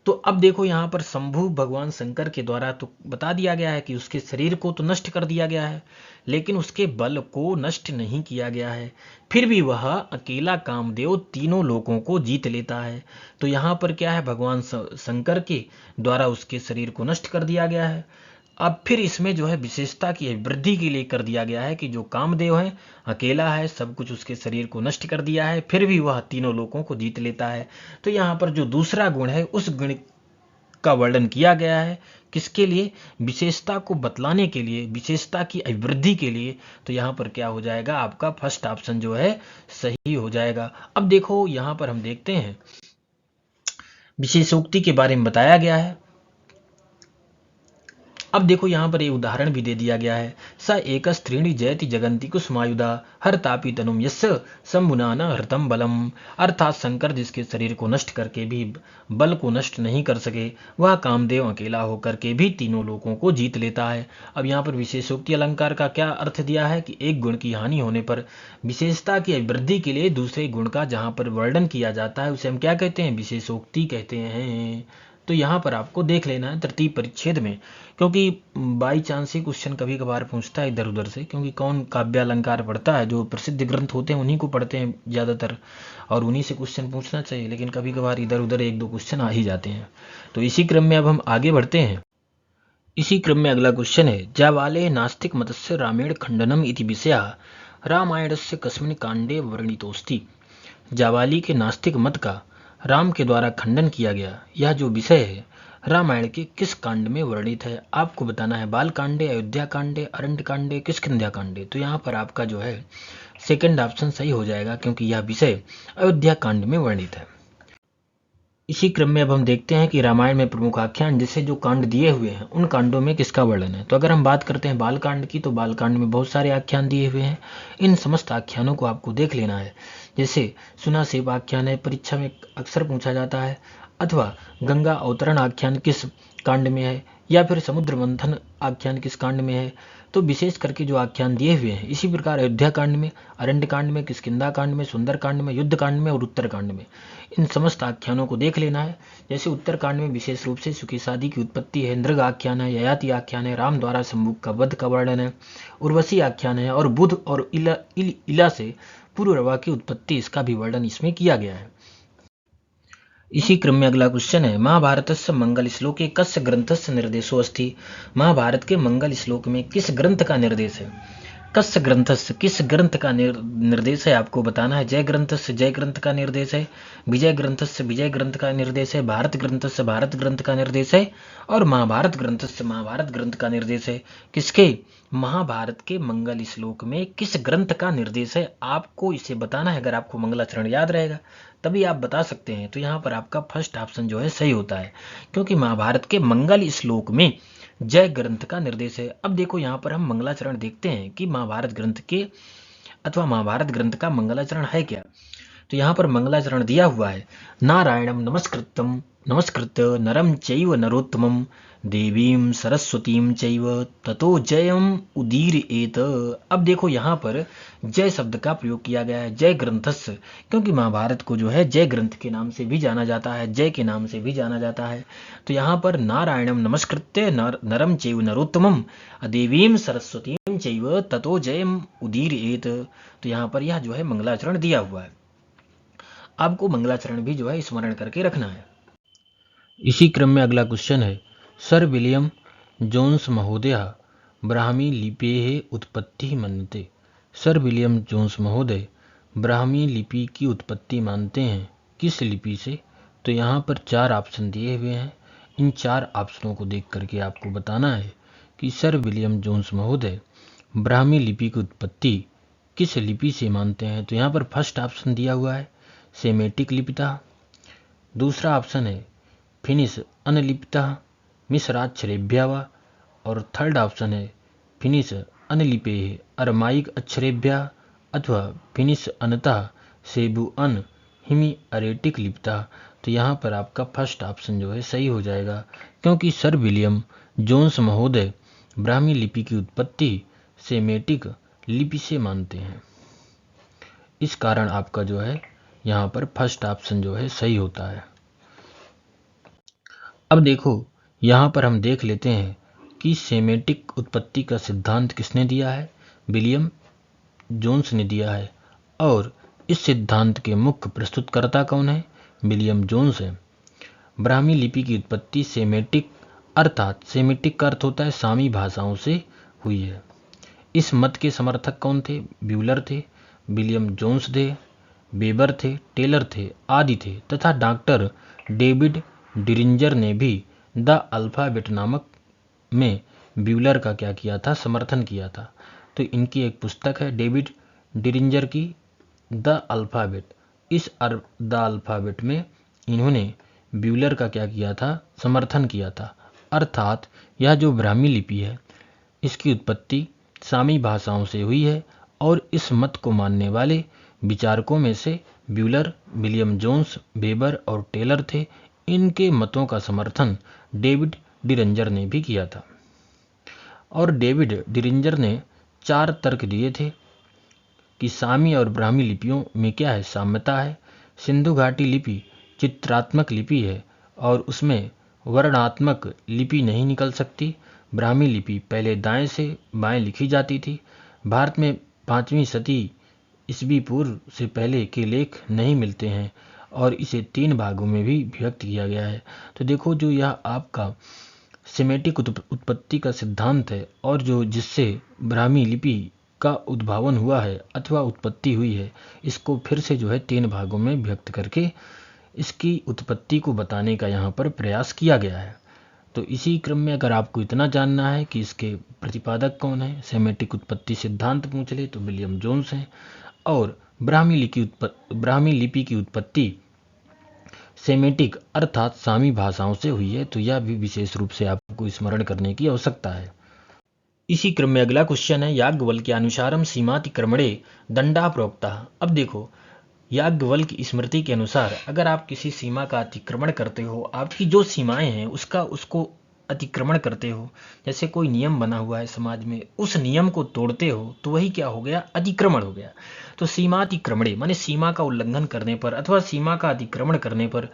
तो अब देखो यहाँ पर शंभु भगवान शंकर के द्वारा तो बता दिया गया है कि उसके शरीर को तो नष्ट कर दिया गया है, लेकिन उसके बल को नष्ट नहीं किया गया है। फिर भी वह अकेला कामदेव तीनों लोगों को जीत लेता है। तो यहाँ पर क्या है? भगवान शंकर के द्वारा उसके शरीर को नष्ट कर दिया गया है। अब फिर इसमें जो है विशेषता की वृद्धि के लिए कर दिया गया है कि जो कामदेव है अकेला है, सब कुछ उसके शरीर को नष्ट कर दिया है, फिर भी वह तीनों लोगों को जीत लेता है। तो यहाँ पर जो दूसरा गुण है उस गुण का वर्णन किया गया है, किसके लिए? विशेषता को बतलाने के लिए, विशेषता की अभिवृद्धि के लिए। तो यहाँ पर क्या हो जाएगा? आपका फर्स्ट ऑप्शन जो है सही हो जाएगा। अब देखो यहाँ पर हम देखते हैं विशेषोक्ति के बारे में बताया गया है। अब देखो यहाँ पर ये उदाहरण भी दे दिया गया है। स एक स्त्रीणी जयति जगंती कुसुमायुधा हर तापी तनुम यस्य शंभुना न हृतम बलम। अर्थात शंकर जिसके शरीर को नष्ट करके भी बल को नष्ट नहीं कर सके, वह कामदेव अकेला होकर के भी तीनों लोगों को जीत लेता है। अब यहाँ पर विशेषोक्ति अलंकार का क्या अर्थ दिया है कि एक गुण की हानि होने पर विशेषता की वृद्धि के लिए दूसरे गुण का जहाँ पर वर्णन किया जाता है उसे हम क्या कहते हैं? विशेषोक्ति कहते हैं। तो यहाँ पर आपको देख लेना है तृतीय परिच्छेद में, क्योंकि बाई चांस ही क्वेश्चन कभी कभार पूछता है इधर उधर से, क्योंकि कौन काव्य अलंकार पढ़ता है? जो प्रसिद्ध ग्रंथ होते हैं उन्हीं को पढ़ते हैं ज़्यादातर, और उन्हीं से क्वेश्चन पूछना चाहिए, लेकिन कभी कभार इधर उधर एक दो क्वेश्चन आ ही जाते हैं। तो इसी क्रम में अब हम आगे बढ़ते हैं। इसी क्रम में अगला क्वेश्चन है, जावाले नास्तिक मतस्य रामेण खंडनम इति विषया रामायणस्य कस्मिन् कांडे वर्णितोस्ति। जावाली के नास्तिक मत का राम के द्वारा खंडन किया गया, यह जो विषय है रामायण के किस कांड में वर्णित है? आपको बताना है। बाल कांडे, अयोध्या कांडे, अरण्य कांडे, किष्किंध्या कांडे। तो यहाँ पर आपका जो है सेकंड ऑप्शन सही हो जाएगा, क्योंकि यह विषय अयोध्या कांड में वर्णित है। इसी क्रम में अब हम देखते हैं कि रामायण में प्रमुख आख्यान जैसे जो कांड दिए हुए हैं उन कांडों में किसका वर्णन है। तो अगर हम बात करते हैं बाल कांड की, तो बाल कांड में बहुत सारे आख्यान दिए हुए हैं। इन समस्त आख्यानों को आपको देख लेना है। जैसे सुना सेब आख्यान है, परीक्षा में अक्सर पूछा जाता है, अथवा गंगा अवतरण आख्यान किस कांड में है, या फिर समुद्र मंथन आख्यान किस कांड में है। तो विशेष करके जो आख्यान दिए हुए हैं, इसी प्रकार अयोध्या कांड में, अरण्य कांड में, किष्किंधा कांड में, सुंदर कांड में, युद्ध कांड में और उत्तर कांड में, इन समस्त आख्यानों को देख लेना है। जैसे उत्तर कांड में विशेष रूप से सुकेशादी की उत्पत्ति है, इंद्रग आख्यान है, ययाति आख्यान है, राम द्वारा शंभु का वध का वर्णन है, उर्वशी आख्यान है, और बुध और इला से पुरुरवा की उत्पत्ति, इसका भी वर्णन इसमें किया गया है। इसी क्रम में अगला क्वेश्चन है, महाभारतस्य मंगल श्लोके कस्य ग्रंथस्य निर्देशो अस्ति। महाभारत के मंगल श्लोक में किस ग्रंथ का निर्देश है? कस्य ग्रंथस्य, किस ग्रंथ का निर्देश है आपको बताना है। जय ग्रंथस्य जय ग्रंथ का निर्देश है, विजय ग्रंथस्य विजय ग्रंथ का निर्देश है, भारत ग्रंथस्य भारत ग्रंथ का निर्देश है, और महाभारत ग्रंथस्य महाभारत ग्रंथ का निर्देश है। किसके? महाभारत के मंगल श्लोक में किस ग्रंथ का निर्देश है, आपको इसे बताना है। अगर आपको मंगलाचरण याद रहेगा तभी आप बता सकते हैं। तो यहाँ पर आपका फर्स्ट ऑप्शन जो है सही होता है, क्योंकि महाभारत के मंगल श्लोक में जय ग्रंथ का निर्देश है। अब देखो यहाँ पर हम मंगलाचरण देखते हैं कि महाभारत ग्रंथ के अथवा महाभारत ग्रंथ का मंगलाचरण है क्या। तो यहाँ पर मंगलाचरण दिया हुआ है, नारायणम नमस्कृत्य नरम चैव नरोत्तमम देवीं सरस्वतीं चैव ततो जयम उदीरयेत। अब देखो यहाँ पर जय शब्द का प्रयोग किया गया है, जय ग्रंथस्य, क्योंकि महाभारत को जो है जय ग्रंथ के नाम से भी जाना जाता है, जय के नाम से भी जाना जाता है। तो यहाँ पर नारायणम नमस्कृत्य नरम चैव नरोत्तमम देवीं सरस्वतीं चैव ततो जयम उदीरयेत। तो यहाँ पर यह जो है मंगलाचरण दिया हुआ है। आपको मंगलाचरण भी जो है स्मरण करके रखना है। इसी क्रम में अगला क्वेश्चन है, सर विलियम जोन्स महोदय ब्राह्मी लिपेः उत्पत्ति मन्यते। सर विलियम जोन्स महोदय ब्राह्मी लिपि की उत्पत्ति मानते हैं, किस लिपि से? तो यहाँ पर चार ऑप्शन दिए हुए हैं। इन चार ऑप्शनों को देख करके आपको बताना है कि सर विलियम जोन्स महोदय ब्राह्मी लिपि की उत्पत्ति किस लिपि से मानते हैं। तो यहाँ पर फर्स्ट ऑप्शन दिया हुआ है सेमेटिक लिपिता, दूसरा ऑप्शन है फिनिश अनलिपिता मिश्राक्षरेभ्यः वा, और थर्ड ऑप्शन है फिनिश अनलिपे अरमाइक अक्षरेभ्यः अथवा फिनिश अनतः सेबु अन हिमी अरेटिक लिपिता। तो यहाँ पर आपका फर्स्ट ऑप्शन जो है सही हो जाएगा, क्योंकि सर विलियम जोन्स महोदय ब्राह्मी लिपि की उत्पत्ति सेमेटिक लिपि से मानते हैं। इस कारण आपका जो है यहाँ पर फर्स्ट ऑप्शन जो है सही होता है। अब देखो यहाँ पर हम देख लेते हैं कि सेमेटिक उत्पत्ति का सिद्धांत किसने दिया है। विलियम जोन्स ने दिया है, और इस सिद्धांत के मुख्य प्रस्तुतकर्ता कौन है? विलियम जोन्स है। ब्राह्मी लिपि की उत्पत्ति सेमेटिक, अर्थात सेमेटिक का अर्थ होता है सामी भाषाओं से हुई है। इस मत के समर्थक कौन थे? ब्यूलर थे, विलियम जोन्स थे, वेबर थे, टेलर थे आदि थे, तथा डॉक्टर डेविड डिरिंजर ने भी द अल्फाबेट नामक में ब्यूलर का क्या किया था? समर्थन किया था। तो इनकी एक पुस्तक है डेविड डिरिंजर की द अल्फाबेट। इस द अल्फाबेट में इन्होंने ब्यूलर का क्या किया था? समर्थन किया था। अर्थात यह जो ब्राह्मी लिपि है इसकी उत्पत्ति सामी भाषाओं से हुई है और इस मत को मानने वाले विचारकों में से ब्यूलर, विलियम जोन्स, वेबर और टेलर थे। इनके मतों का समर्थन डेविड डिरिंजर ने भी किया था और डेविड डिरिंजर ने 4 तर्क दिए थे कि सामी और ब्राह्मी लिपियों में क्या है, साम्यता है। सिंधु घाटी लिपि चित्रात्मक लिपि है और उसमें वर्णात्मक लिपि नहीं निकल सकती। ब्राह्मी लिपि पहले दाएं से बाएं लिखी जाती थी। भारत में 5वीं सदी ईस्वी पूर्व से पहले के लेख नहीं मिलते हैं और इसे 3 भागों में भी विभक्त किया गया है। तो देखो, जो यह आपका सेमेटिक उत्पत्ति का सिद्धांत है और जो जिससे ब्राह्मी लिपि का उद्भावन हुआ है अथवा उत्पत्ति हुई है, इसको फिर से जो है 3 भागों में विभक्त करके इसकी उत्पत्ति को बताने का यहाँ पर प्रयास किया गया है। तो इसी क्रम में अगर आपको इतना जानना है कि इसके प्रतिपादक कौन है, सेमेटिक उत्पत्ति सिद्धांत पूछ ले तो विलियम जोन्स हैं और ब्राह्मी लिपि की उत्पत्ति सेमेटिक अर्थात सामी भाषाओं से हुई है। तो यह भी विशेष रूप से आपको स्मरण करने की आवश्यकता है। इसी क्रम में अगला क्वेश्चन है, याज्ञवल्क्यानुसारम सीमातिक्रमणे दंडा प्रोक्ता। अब देखो, याज्ञवल्क्य की स्मृति के अनुसार अगर आप किसी सीमा का अतिक्रमण करते हो, आपकी जो सीमाएं हैं उसको अतिक्रमण करते हो, जैसे कोई नियम बना हुआ है समाज में, उस नियम को तोड़ते हो तो वही क्या हो गया, अतिक्रमण हो गया। तो सीमातिक्रमणे माने सीमा का उल्लंघन करने पर अथवा सीमा का अतिक्रमण करने पर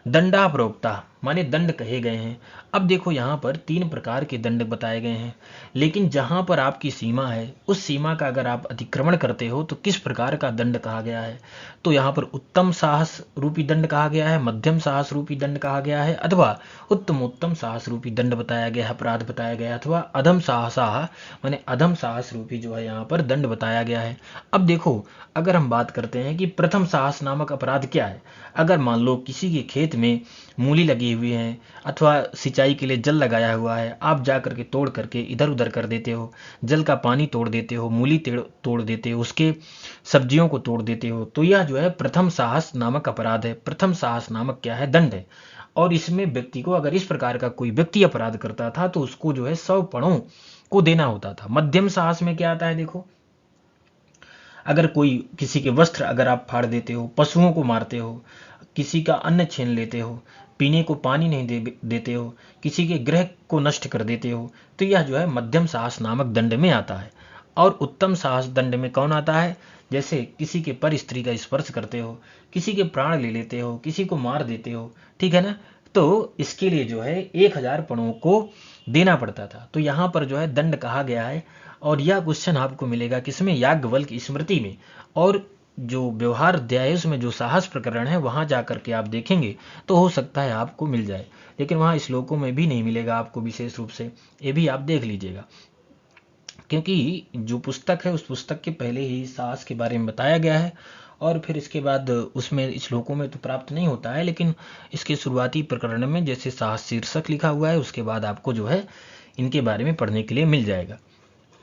दंडा प्रोक्ता माने दंड कहे गए हैं। अब देखो, यहाँ पर 3 प्रकार के दंड बताए गए हैं, लेकिन जहाँ पर आपकी सीमा है उस सीमा का अगर आप अतिक्रमण करते हो तो किस प्रकार का दंड कहा गया है। तो यहाँ पर उत्तम साहस रूपी दंड कहा गया है, मध्यम साहस रूपी दंड कहा गया है, अथवा उत्तमोत्तम साहस रूपी दंड बताया गया है, अपराध बताया गया है, अथवा अधम साहसाह माने अधम साहस रूपी जो है यहाँ पर दंड बताया गया है। अब देखो, अगर हम बात करते हैं कि प्रथम साहस नामक अपराध क्या है, अगर मान लो किसी के खेत में मूली लगी हुई है अथवा सिंचाई के लिए जल लगाया हुआ है, आप जा करके तोड़ करके इधर उधर कर देते हो, जल का पानी तोड़ देते हो, मूली तोड़ देते हो, उसके सब्जियों को तोड़ देते हो, तो यह जो है प्रथम साहस नामक अपराध है। प्रथम साहस नामक क्या है, दंड है। और इसमें व्यक्ति को, अगर इस प्रकार का कोई व्यक्ति अपराध करता था तो उसको जो है 100 पणों को देना होता था। मध्यम साहस में क्या आता है, देखो, अगर कोई किसी के वस्त्र अगर आप फाड़ देते हो, पशुओं को मारते हो, किसी का अन्न छीन लेते हो, पीने को पानी नहीं देते हो, किसी के गृह को नष्ट कर देते हो, तो यह जो है मध्यम साहस नामक दंड में आता है। और उत्तम साहस दंड में कौन आता है, जैसे किसी के पर स्त्री का स्पर्श करते हो, किसी के प्राण ले लेते हो, किसी को मार देते हो, ठीक है ना, तो इसके लिए जो है 1000 पणों को देना पड़ता था। तो यहाँ पर जो है दंड कहा गया है। और यह क्वेश्चन आपको मिलेगा किसमें, याज्ञवल्क्य स्मृति में। और जो व्यवहार अध्याय है उसमें जो साहस प्रकरण है वहां जाकर के आप देखेंगे तो हो सकता है आपको मिल जाए, लेकिन वहां श्लोकों में भी नहीं मिलेगा आपको विशेष रूप से, ये भी आप देख लीजिएगा, क्योंकि जो पुस्तक है उस पुस्तक के पहले ही साहस के बारे में बताया गया है और फिर इसके बाद उसमें श्लोकों में तो प्राप्त नहीं होता है, लेकिन इसके शुरुआती प्रकरण में जैसे साहस शीर्षक लिखा हुआ है उसके बाद आपको जो है इनके बारे में पढ़ने के लिए मिल जाएगा।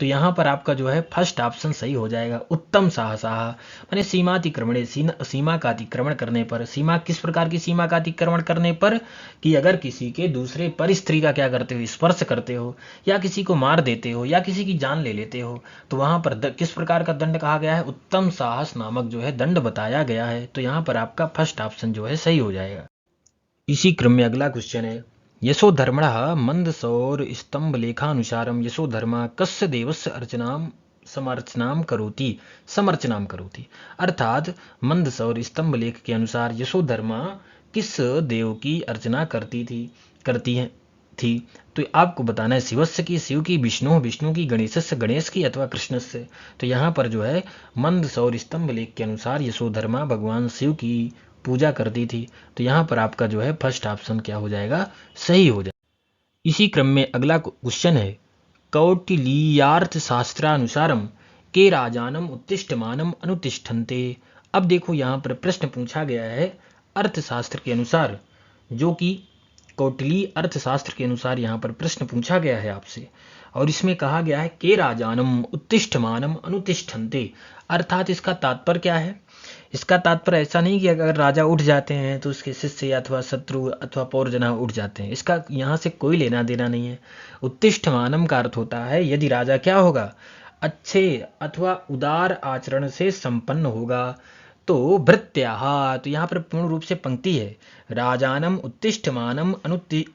तो यहाँ पर आपका जो है फर्स्ट ऑप्शन सही हो जाएगा, उत्तम साहसाह माने सीमातिक्रमणे, सीमा का अतिक्रमण करने पर। सीमा किस प्रकार की सीमा का अतिक्रमण करने पर, कि अगर किसी के दूसरे पर स्त्री का क्या करते हो, स्पर्श करते हो, या किसी को मार देते हो, या किसी की जान ले लेते हो, तो वहां पर किस प्रकार का दंड कहा गया है, उत्तम साहस नामक जो है दंड बताया गया है। तो यहाँ पर आपका फर्स्ट ऑप्शन जो है सही हो जाएगा। इसी क्रम में अगला क्वेश्चन है, यशोधर्मणः मंदसौरस्तंभलेखानुसारं यशोधर्मा कस्य देवस्य समर्चनाम करोति। अर्थात मंदसौर स्तंभ लेख के अनुसार यशोधर्मा किस देव की अर्चना थी। तो आपको बताना है शिवस्य की, शिव की, विष्णु की, गणेशस्य गणेश की, अथवा कृष्णस्य। तो यहाँ पर जो है मंदसौर स्तंभ लेख के अनुसार यशोधर्मा भगवान शिव की पूजा करती थी। तो यहाँ पर आपका जो है फर्स्ट ऑप्शन क्या हो जाएगा, सही हो जाएगा। इसी क्रम में अगला क्वेश्चन है, कौटिल्यार्थ शास्त्रानुसारम के राजानम उत्तिष्ठमानम अनुतिष्ठन्ते। अब देखो यहाँ पर प्रश्न पूछा गया है अर्थशास्त्र के अनुसार, जो कि कौटिल्य अर्थशास्त्र के अनुसार यहाँ पर प्रश्न पूछा गया है आपसे, और इसमें कहा गया है के राजानम उत्तिष्ठमानम अनुतिष्ठन्ते। अर्थात इसका तात्पर्य क्या है इसका तात्पर्य ऐसा नहीं कि अगर राजा उठ जाते हैं तो उसके शिष्य अथवा शत्रु अथवा पौरजना उठ जाते हैं, इसका यहाँ से कोई लेना देना नहीं है। उत्तिष्ठमानम का अर्थ होता है यदि राजा क्या होगा, अच्छे अथवा उदार आचरण से संपन्न होगा। तो भृत्याः, तो यहाँ पर पूर्ण रूप से पंक्ति है, राजानम उत्तिष्ठमानम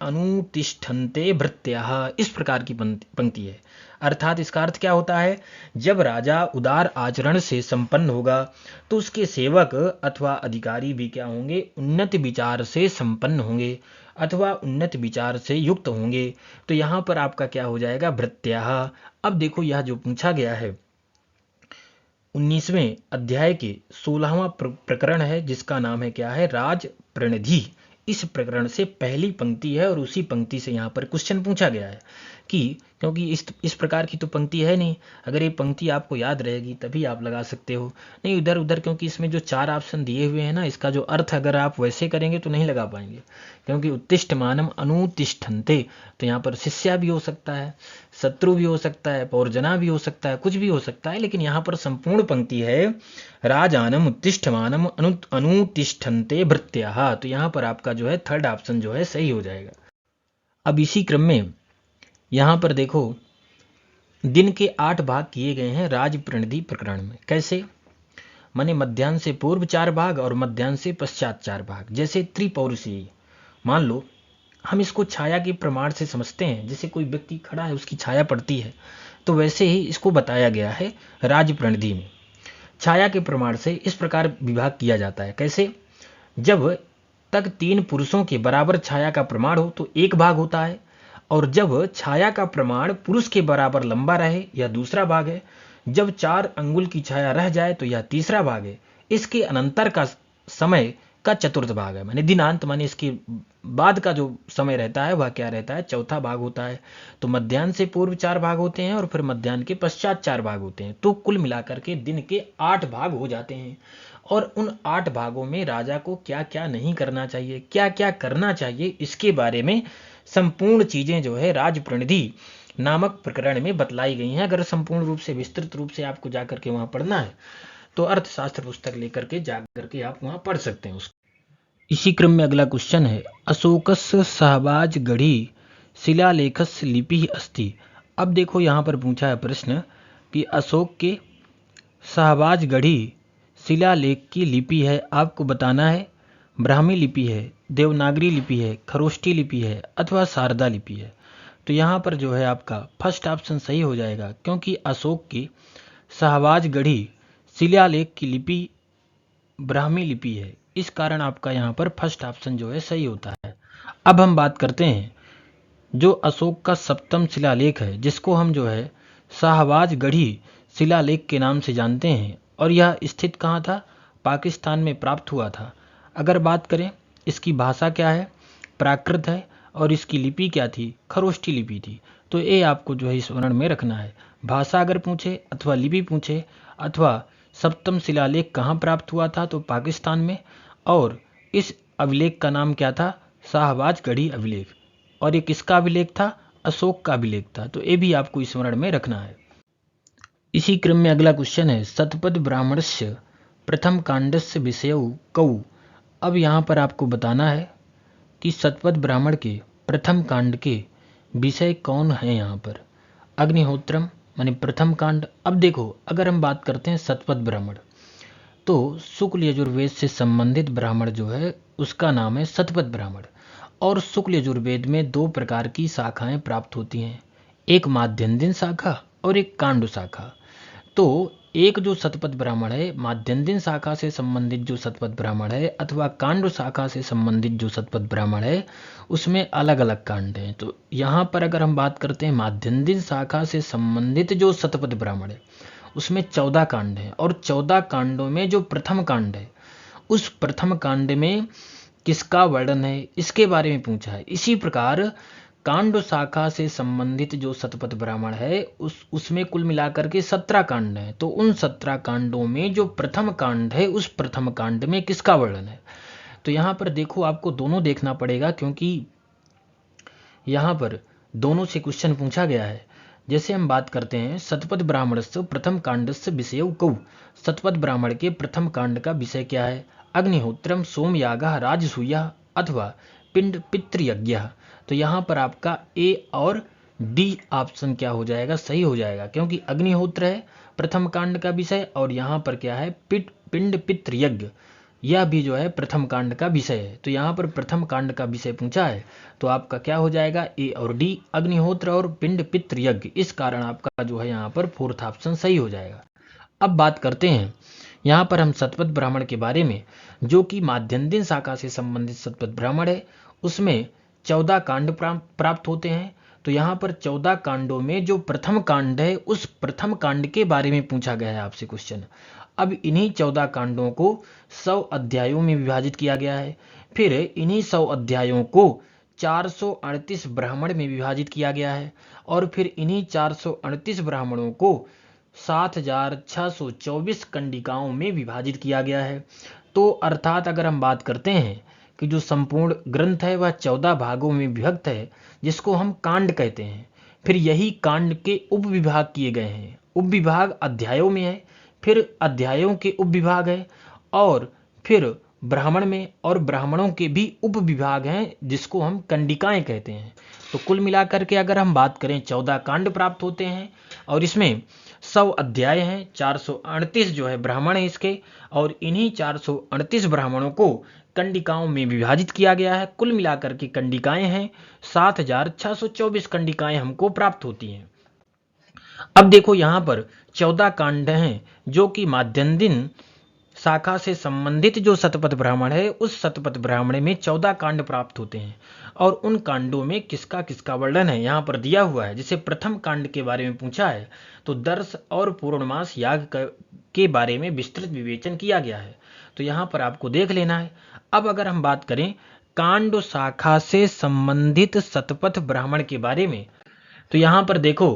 अनुतिष्ठन्ते भृत्याः, इस प्रकार की पंक्ति है। अर्थात इसका अर्थ क्या होता है, जब राजा उदार आचरण से संपन्न होगा तो उसके सेवक अथवा अधिकारी भी क्या होंगे, उन्नत विचार से संपन्न होंगे अथवा उन्नत विचार से युक्त होंगे। तो यहाँ पर आपका क्या हो जाएगा, भृत्याः। अब देखो यह जो पूछा गया है 19वें अध्याय के 16वां प्रकरण है जिसका नाम है क्या है, राज प्रणिधि। इस प्रकरण से पहली पंक्ति है और उसी पंक्ति से यहाँ पर क्वेश्चन पूछा गया है कि क्योंकि इस प्रकार की तो पंक्ति है नहीं, अगर ये पंक्ति आपको याद रहेगी तभी आप लगा सकते हो, नहीं इधर उधर, क्योंकि इसमें जो 4 ऑप्शन दिए हुए हैं ना, इसका जो अर्थ अगर आप वैसे करेंगे तो नहीं लगा पाएंगे। क्योंकि उत्तिष्ठ मानम अनुतिष्ठन्ते, तो यहाँ पर शिष्या भी हो सकता है, शत्रु भी हो सकता है, पौरजना भी हो सकता है, कुछ भी हो सकता है, लेकिन यहाँ पर संपूर्ण पंक्ति है राजानम उत्तिष्ठमानम अनुतिष्ठन्ते भृत्याः। तो यहाँ पर आपका जो है थर्ड ऑप्शन जो है सही हो जाएगा। अब इसी क्रम में यहाँ पर देखो दिन के 8 भाग किए गए हैं राज प्रणिधि प्रकरण में। कैसे, माने मध्याह्न से पूर्व 4 भाग और मध्याह्न से पश्चात 4 भाग। जैसे त्रिपौरुषीय, मान लो हम इसको छाया के प्रमाण से समझते हैं, जैसे कोई व्यक्ति खड़ा है उसकी छाया पड़ती है, तो वैसे ही इसको बताया गया है राज प्रणिधि में। छाया के प्रमाण से इस प्रकार विभाग किया जाता है। कैसे, जब तक 3 पुरुषों के बराबर छाया का प्रमाण हो तो 1 भाग होता है, और जब छाया का प्रमाण पुरुष के बराबर लंबा रहे यह दूसरा भाग है, जब 4 अंगुल की छाया रह जाए तो यह तीसरा भाग है, इसके अनंतर का समय का चतुर्थ भाग है, माने दिनांत, माने इसके बाद का जो समय रहता है वह क्या रहता है, चौथा भाग होता है। तो मध्याह्न से पूर्व 4 भाग होते हैं और फिर मध्याह्न के पश्चात 4 भाग होते हैं, तो कुल मिलाकर के दिन के 8 भाग हो जाते हैं। और उन 8 भागों में राजा को क्या क्या नहीं करना चाहिए, क्या क्या करना चाहिए, इसके बारे में संपूर्ण चीजें जो है राज प्रणिधि नामक प्रकरण में बतलाई गई हैं। अगर संपूर्ण रूप से विस्तृत रूप से आपको जाकर के वहां पढ़ना है तो अर्थशास्त्र पुस्तक लेकर के जाकर के आप वहां पढ़ सकते हैं उसको। इसी क्रम में अगला क्वेश्चन है, अशोकस्य सहबाज गढ़ी शिलालेखस्य लिपि अस्ति। अब देखो यहाँ पर पूछा है प्रश्न कि अशोक के सहबाज गढ़ी शिलालेख की लिपि है, आपको बताना है ब्राह्मी लिपि है, देवनागरी लिपि है, खरोष्ठी लिपि है अथवा शारदा लिपि है। तो यहाँ पर जो है आपका फर्स्ट ऑप्शन सही हो जाएगा, क्योंकि अशोक की सहबाज गढ़ी शिलालेख की लिपि ब्राह्मी लिपि है, इस कारण आपका यहाँ पर फर्स्ट ऑप्शन जो है सही होता है। अब हम बात करते हैं जो अशोक का सप्तम शिलालेख है, जिसको हम जो है शाहबाज गढ़ी शिलालेख के नाम से जानते हैं, और यह स्थित कहाँ था, पाकिस्तान में प्राप्त हुआ था। अगर बात करें इसकी भाषा क्या है, प्राकृत है, और इसकी लिपि क्या थी, खरोष्ठी लिपि थी। तो ये आपको जो है स्मरण में रखना है। भाषा अगर पूछे अथवा लिपि पूछे अथवा सप्तम शिलालेख कहाँ प्राप्त हुआ था तो पाकिस्तान में, और इस अभिलेख का नाम क्या था, शाहबाज गढ़ी अभिलेख, और ये किसका अभिलेख था, अशोक का अभिलेख था। तो ये भी आपको स्मरण में रखना है। इसी क्रम में अगला क्वेश्चन है, शतपथ ब्राह्मणस्य प्रथम कांडस्य विषयौ कौ। अब यहाँ पर आपको बताना है कि शतपथ ब्राह्मण के प्रथम कांड के विषय कौन है। यहाँ पर अग्निहोत्रम माने प्रथम कांड। अब देखो अगर हम बात करते हैं शतपथ ब्राह्मण, तो शुक्ल यजुर्वेद से संबंधित ब्राह्मण जो है उसका नाम है शतपथ ब्राह्मण। और शुक्ल यजुर्वेद में 2 प्रकार की शाखाएं प्राप्त होती हैं, एक माध्यन्दिन शाखा और एक कांड शाखा। तो एक जो शतपथ ब्राह्मण है, माध्यन्दिन शाखा से संबंधित जो शतपथ ब्राह्मण है अथवा कांड शाखा से संबंधित जो शतपथ ब्राह्मण है, उसमें अलग अलग कांड हैं। तो यहाँ पर अगर हम बात करते हैं माध्यन्दिन शाखा से संबंधित जो शतपथ ब्राह्मण है उसमें 14 कांड हैं, और 14 कांडों में जो प्रथम कांड है उस प्रथम कांड में किसका वर्णन है, इसके बारे में पूछा है। इसी प्रकार कांड शाखा से संबंधित जो शतपथ ब्राह्मण है उसमें कुल मिलाकर के 17 कांड हैं। तो उन 17 कांडों में जो प्रथम कांड है उस प्रथम कांड में किसका वर्णन है। तो यहाँ पर देखो आपको दोनों देखना पड़ेगा, क्योंकि यहाँ पर दोनों से क्वेश्चन पूछा गया है। जैसे हम बात करते हैं शतपथ ब्राह्मणस्य प्रथम कांडस्य विषय कौ। शतपथ ब्राह्मण के प्रथम कांड का विषय क्या है? अग्निहोत्रम सोमयागः राजसूयः अथवा पिंड पितृयज्ञ। तो यहाँ पर आपका ए और डी ऑप्शन क्या हो जाएगा? सही हो जाएगा, क्योंकि अग्निहोत्र है प्रथम कांड का विषय और यहाँ पर क्या है? पिंड पितृयज्ञ, यह भी जो है प्रथम कांड का विषय है। तो यहाँ पर प्रथम कांड का विषय पूछा है तो आपका क्या हो जाएगा? ए और डी, अग्निहोत्र और पिंड पितृयज्ञ। इस कारण आपका जो है यहाँ पर फोर्थ ऑप्शन सही हो जाएगा। अब बात करते हैं यहाँ पर हम शतपथ ब्राह्मण के बारे में, जो कि माध्यन्दिन शाखा से संबंधित शतपथ ब्राह्मण है। उसमें 14 कांड प्राप्त होते हैं। तो यहाँ पर 14 कांडों में जो प्रथम कांड है उस प्रथम कांड के बारे में पूछा गया है आपसे क्वेश्चन। अब इन्हीं 14 कांडों को 100 अध्यायों में विभाजित किया गया है। फिर इन्हीं 100 अध्यायों को 438 ब्राह्मण में विभाजित किया गया है और फिर इन्हीं 438 ब्राह्मणों को 7624 कंडिकाओं में विभाजित किया गया है। तो अर्थात अगर हम बात करते हैं कि जो संपूर्ण ग्रंथ है वह 14 भागों में विभक्त है, जिसको हम कांड कहते हैं। फिर यही कांड के उपविभाग किए गए हैं। उपविभाग अध्यायों में है, फिर अध्यायों के उपविभाग है, और फिर ब्राह्मण में और ब्राह्मणों के भी उपविभाग हैं, जिसको हम कंडिकाएं कहते हैं। तो कुल मिलाकर के अगर हम बात करें 14 कांड प्राप्त होते हैं और इसमें 100 अध्याय हैं, 438 जो है ब्राह्मण है इसके, और इन्हीं 438 ब्राह्मणों को कंडिकाओं में विभाजित किया गया है। कुल मिलाकर के कंडिकाएं हैं 7624 कंडिकाएं हमको प्राप्त होती हैं। अब देखो यहाँ पर 14 कांड हैं जो कि माध्यन्दिन शाखा से संबंधित जो शतपथ ब्राह्मण है उस शतपथ ब्राह्मण में 14 कांड प्राप्त होते हैं और उन कांडों में किसका किसका वर्णन है यहाँ पर दिया हुआ है। जैसे प्रथम कांड के बारे में पूछा है तो दर्श और पूर्णमास याग के बारे में विस्तृत विवेचन किया गया है, तो यहाँ पर आपको देख लेना है। अब अगर हम बात करें कांड शाखा से संबंधित शतपथ ब्राह्मण के बारे में, तो यहाँ पर देखो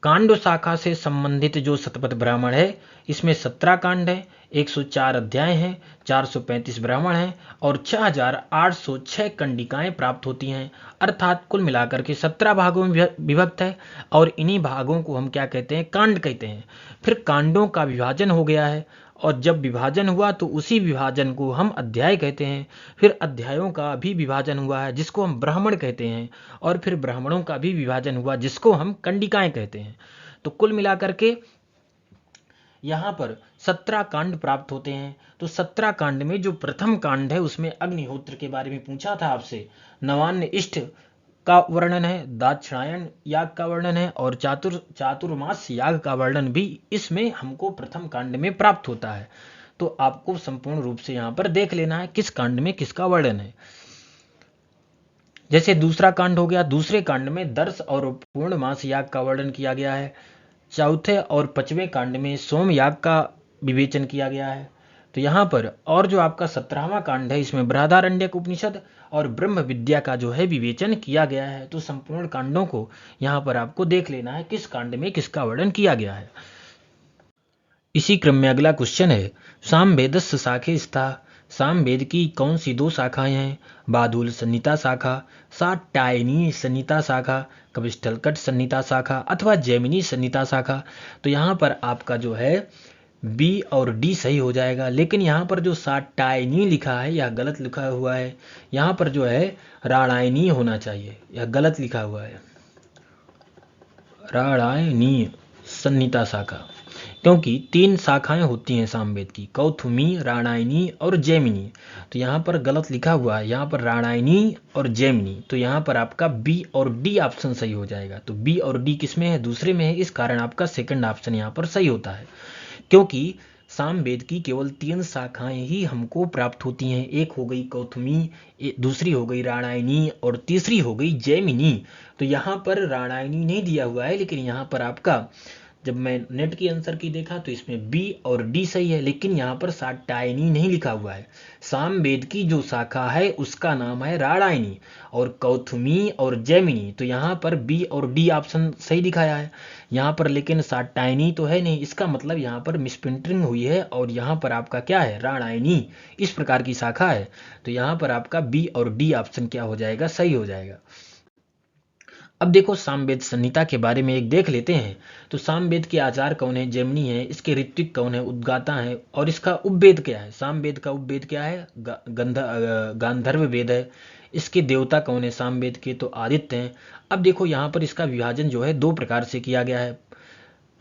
कांड शाखा से संबंधित जो शतपथ ब्राह्मण है इसमें 17 कांड है, 104 अध्याय हैं, 435 ब्राह्मण हैं और 6806 कंडिकाएं प्राप्त होती हैं। अर्थात कुल मिलाकर के 17 भागों में विभक्त है और इन्हीं भागों को हम क्या कहते हैं? कांड कहते हैं। फिर कांडों का विभाजन हो गया है और जब विभाजन हुआ तो उसी विभाजन को हम अध्याय कहते हैं। फिर अध्यायों का भी विभाजन हुआ है जिसको हम ब्राह्मण कहते हैं और फिर ब्राह्मणों का भी विभाजन हुआ जिसको हम कंडिकाएं कहते हैं। तो कुल मिलाकर के यहाँ पर 17 कांड प्राप्त होते हैं। तो 17 कांड में जो प्रथम कांड है उसमें अग्निहोत्र के बारे में पूछा था आपसे, नवान्न इष्ट का वर्णन है, दाक्षिणायन याग का वर्णन है और चातुर्मास याग का वर्णन भी इसमें हमको प्रथम कांड में प्राप्त होता है। तो आपको संपूर्ण रूप से यहाँ पर देख लेना है किस कांड में किसका वर्णन है। जैसे दूसरा कांड हो गया, दूसरे कांड में दर्श और पूर्णमास याग का वर्णन किया गया है। चौथे और पांचवें कांड में सोम याग का विवेचन किया गया है। तो यहाँ पर और जो आपका 17वां कांड है इसमें बृहदारण्यक उपनिषद और ब्रह्म विद्या का जो है विवेचन किया गया है। तो संपूर्ण कांडों को यहाँ पर आपको देख लेना है किस कांड में किसका वर्णन किया गया है। इसी क्रम में अगला क्वेश्चन है, सामवेदस्य शाखे स्था। सामवेद की कौन सी 2 शाखाएं हैं? बादुल संहिता शाखा, साट्टायनी संहिता शाखा, कपिस्थलकट संहिता शाखा अथवा जैमिनी संहिता शाखा। तो यहाँ पर आपका जो है बी और डी सही हो जाएगा, लेकिन यहाँ पर जो साट्टायनी लिखा है यह गलत लिखा हुआ है। यहाँ पर जो है राणायनी होना चाहिए, यह गलत लिखा हुआ है, राणायनी संहिता शाखा, क्योंकि 3 शाखाएं होती हैं सामवेद की, कौथुमी, राणायनी और जैमिनी। तो यहाँ पर गलत लिखा हुआ है, यहाँ पर राणायनी और जैमिनी। तो यहाँ पर आपका बी और डी ऑप्शन सही हो जाएगा। तो बी और डी किसमें है? दूसरे में है, इस कारण आपका सेकंड ऑप्शन यहाँ पर सही होता है, क्योंकि सामवेद की केवल 3 शाखाएं ही हमको प्राप्त होती हैं। एक हो गई कौथुमी, दूसरी हो गई राणायनी और तीसरी हो गई जैमिनी। तो यहाँ पर राणायनी नहीं दिया हुआ है, लेकिन यहाँ पर आपका जब मैं नेट की आंसर की देखा तो इसमें बी और डी सही है, लेकिन यहाँ पर साट्टायनी नहीं लिखा हुआ है। सामवेद की जो शाखा है उसका नाम है राणायनी और कौथुमी और जैमिनी। तो यहाँ पर बी और डी ऑप्शन सही दिखाया है यहाँ पर, लेकिन साट्टायनी तो है नहीं। इसका मतलब यहाँ पर मिसप्रिंटिंग हुई है और यहाँ पर आपका क्या है? राणायनी इस प्रकार की शाखा है। तो यहाँ पर आपका बी और डी ऑप्शन क्या हो जाएगा? सही हो जाएगा। अब देखो सामवेद संहिता के बारे में एक देख लेते हैं। तो सामवेद के आचार्य कौन है? जैमिनी है। इसके ऋत्विक कौन है? उद्गाता है। और इसका उपवेद क्या है? सामवेद का उपवेद क्या है? गांधर्व वेद है। इसके देवता कौन है सामवेद के? तो आदित्य हैं। अब देखो यहाँ पर इसका विभाजन जो है दो प्रकार से किया गया है,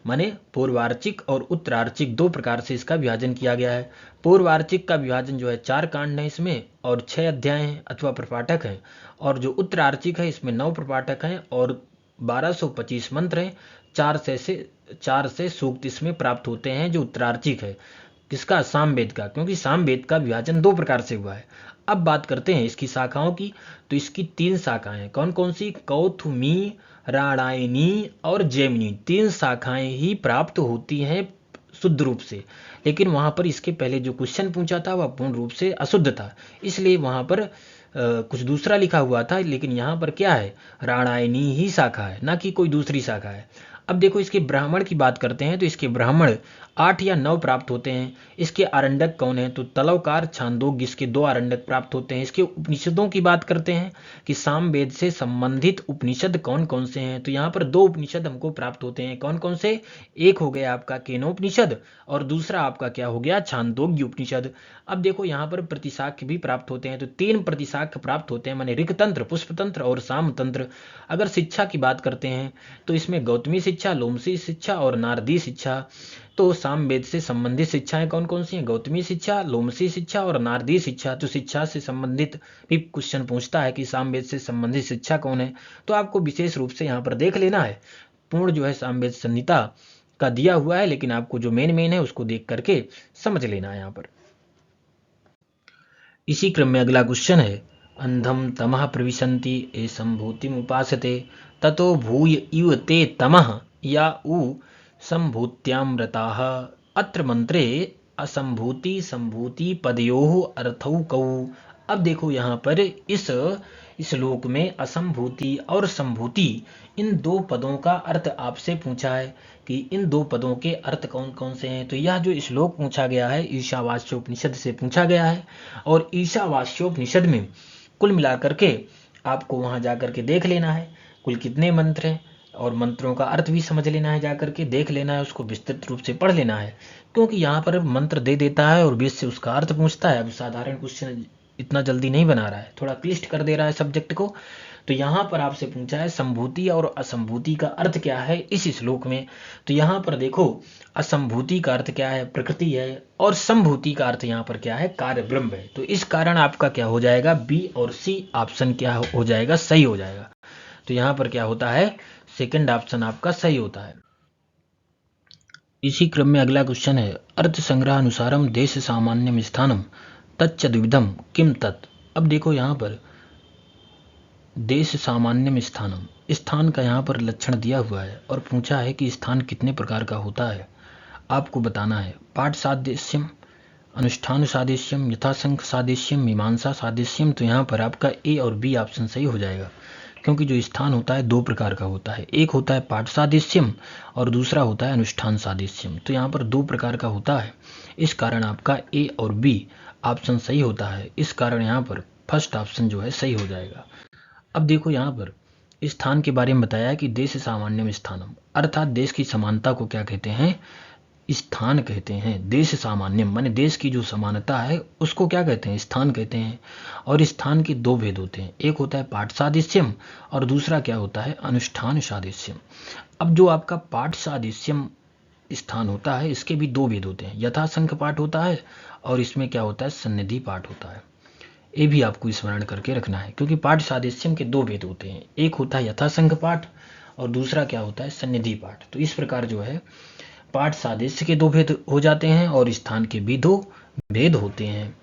माने पूर्वार्चिक और उत्तरार्चिक दो प्रकार से इसका विभाजन किया गया है। पूर्वार्चिक का विभाजन जो है 4 कांड है इसमें और 6 अध्याय हैं अथवा प्रपाठक हैं, और जो उत्तरार्चिक है इसमें 9 प्रपाठक हैं और 1225 मंत्र हैं। 4 से सूक्त इसमें प्राप्त होते हैं जो उत्तरार्चिक है। किसका? सामवेद का, क्योंकि सामवेद का विभाजन दो प्रकार से हुआ है। अब बात करते हैं इसकी शाखाओं की। तो इसकी 3 शाखाएं कौन कौन सी? कौथुमी, राणायनी और जैमिनी, 3 शाखाएं ही प्राप्त होती हैं शुद्ध रूप से। लेकिन वहां पर इसके पहले जो क्वेश्चन पूछा था वह पूर्ण रूप से अशुद्ध था, इसलिए वहां पर कुछ दूसरा लिखा हुआ था। लेकिन यहाँ पर क्या है? राणायनी ही शाखा है, ना कि कोई दूसरी शाखा है। अब देखो इसके ब्राह्मण की बात करते हैं। तो इसके ब्राह्मण 8 या 9 प्राप्त होते हैं। इसके आरण्यक कौन है? तो तलवकार, छांदोग्य, इसके 2 आरण्यक प्राप्त होते हैं। इसके उपनिषदों की बात करते हैं कि सामवेद से संबंधित उपनिषद कौन कौन से हैं। तो यहाँ पर 2 उपनिषद हमको प्राप्त होते हैं। कौन कौन से? एक हो गया आपका केनोपनिषद और दूसरा आपका क्या हो गया? छांदोग्य उपनिषद। अब देखो यहाँ पर प्रतिशाख्य भी प्राप्त होते हैं। तो 3 प्रतिशाख्य प्राप्त होते हैं, माने ऋक्तंत्र, पुष्पतंत्र और सामतंत्र। अगर शिक्षा की बात करते हैं तो इसमें गौतमी शिक्षा, लोमसी शिक्षा और नारदी शिक्षा। तो सामवेद से संबंधित शिक्षाएं कौन कौन सी हैं? गौतमी शिक्षा, लोमसी शिक्षा और नारदी शिक्षा। तो शिक्षा से संबंधित भी क्वेश्चन पूछता है कि सामवेद से संबंधित शिक्षा कौन है, तो आपको विशेष रूप से यहाँ पर देख लेना है। पूर्ण जो है सामवेद संहिता का दिया हुआ है, लेकिन आपको जो मेन है उसको देख करके समझ लेना है यहाँ पर। इसी क्रम में अगला क्वेश्चन है, अंधम तमः प्रविशन्ति ए संभूतिम उपासते ततो भूय इव ते तमः या उ संभूत्यामृताः। अत्र मंत्रे असंभूति संभूति पदयोः अर्थौ कौ। अब देखो यहाँ पर इस श्लोक में असंभूति और संभूति इन 2 पदों का अर्थ आपसे पूछा है कि इन 2 पदों के अर्थ कौन कौन से हैं। तो यह जो श्लोक पूछा गया है ईशावास्योपनिषद से पूछा गया है, और ईशावास्योपनिषद में कुल मिलाकर के आपको वहां जाकर के देख लेना है कुल कितने मंत्र हैं, और मंत्रों का अर्थ भी समझ लेना है, जाकर के देख लेना है, उसको विस्तृत रूप से पढ़ लेना है। क्योंकि यहाँ पर मंत्र दे देता है और बीच से उसका अर्थ पूछता है। अब साधारण क्वेश्चन इतना जल्दी नहीं बना रहा है, थोड़ा क्लिष्ट कर दे रहा है सब्जेक्ट को। तो यहाँ पर आपसे पूछा है संभूति और असंभूति का अर्थ क्या है इस श्लोक में। तो यहाँ पर देखो असंभूति का अर्थ क्या है? प्रकृति है, और संभूति का अर्थ यहाँ पर क्या है? कार्य ब्रह्म है। तो इस कारण आपका क्या हो जाएगा? बी और सी ऑप्शन क्या हो जाएगा? सही हो जाएगा। तो यहाँ पर क्या होता है? सेकंड ऑप्शन आपका सही होता है। इसी क्रम में अगला क्वेश्चन है, अर्थ संग्रह अनुसारम देश सामान्यम स्थानम तच्च द्विविधम किम तत्। अब देखो यहाँ पर देश सामान्यम स्थानम, स्थान का यहाँ पर लक्षण दिया हुआ है और पूछा है कि स्थान कितने प्रकार का होता है, आपको बताना है। पाठ सादृश्यम, अनुष्ठान सादृश्यम, यथासंख्य सादृश्यम, मीमांसा सादृश्यम। तो यहाँ पर आपका ए और बी ऑप्शन सही हो जाएगा, क्योंकि जो स्थान होता है 2 प्रकार का होता है। एक होता है पाठ सादृश्यम और दूसरा होता है अनुष्ठान सादृश्यम। तो यहाँ पर 2 प्रकार का होता है, इस कारण आपका ए और बी ऑप्शन सही होता है। इस कारण यहाँ पर फर्स्ट ऑप्शन जो है सही हो जाएगा। अब देखो यहाँ पर स्थान के बारे में बताया कि देश सामान्यम स्थानम, अर्थात देश की समानता को क्या कहते हैं? स्थान कहते हैं। देश सामान्यम माने देश की जो समानता है उसको क्या कहते हैं? स्थान कहते हैं। और स्थान के 2 भेद होते हैं, एक होता है पाठ सादृश्यम और दूसरा क्या होता है? अनुष्ठान सादृश्यम। अब जो आपका पाठ सादृश्यम स्थान होता है इसके भी 2 भेद होते हैं, यथासंख्य पाठ होता है और इसमें क्या होता है? सन्निधि पाठ होता है। ये भी आपको स्मरण करके रखना है, क्योंकि पाठ सादृश्यम के 2 भेद होते हैं, एक होता है यथासंख्य पाठ और दूसरा क्या होता है? सन्निधि पाठ। तो इस प्रकार जो है पाठ सादृश्य के 2 भेद हो जाते हैं और स्थान के भी 2 भेद होते हैं।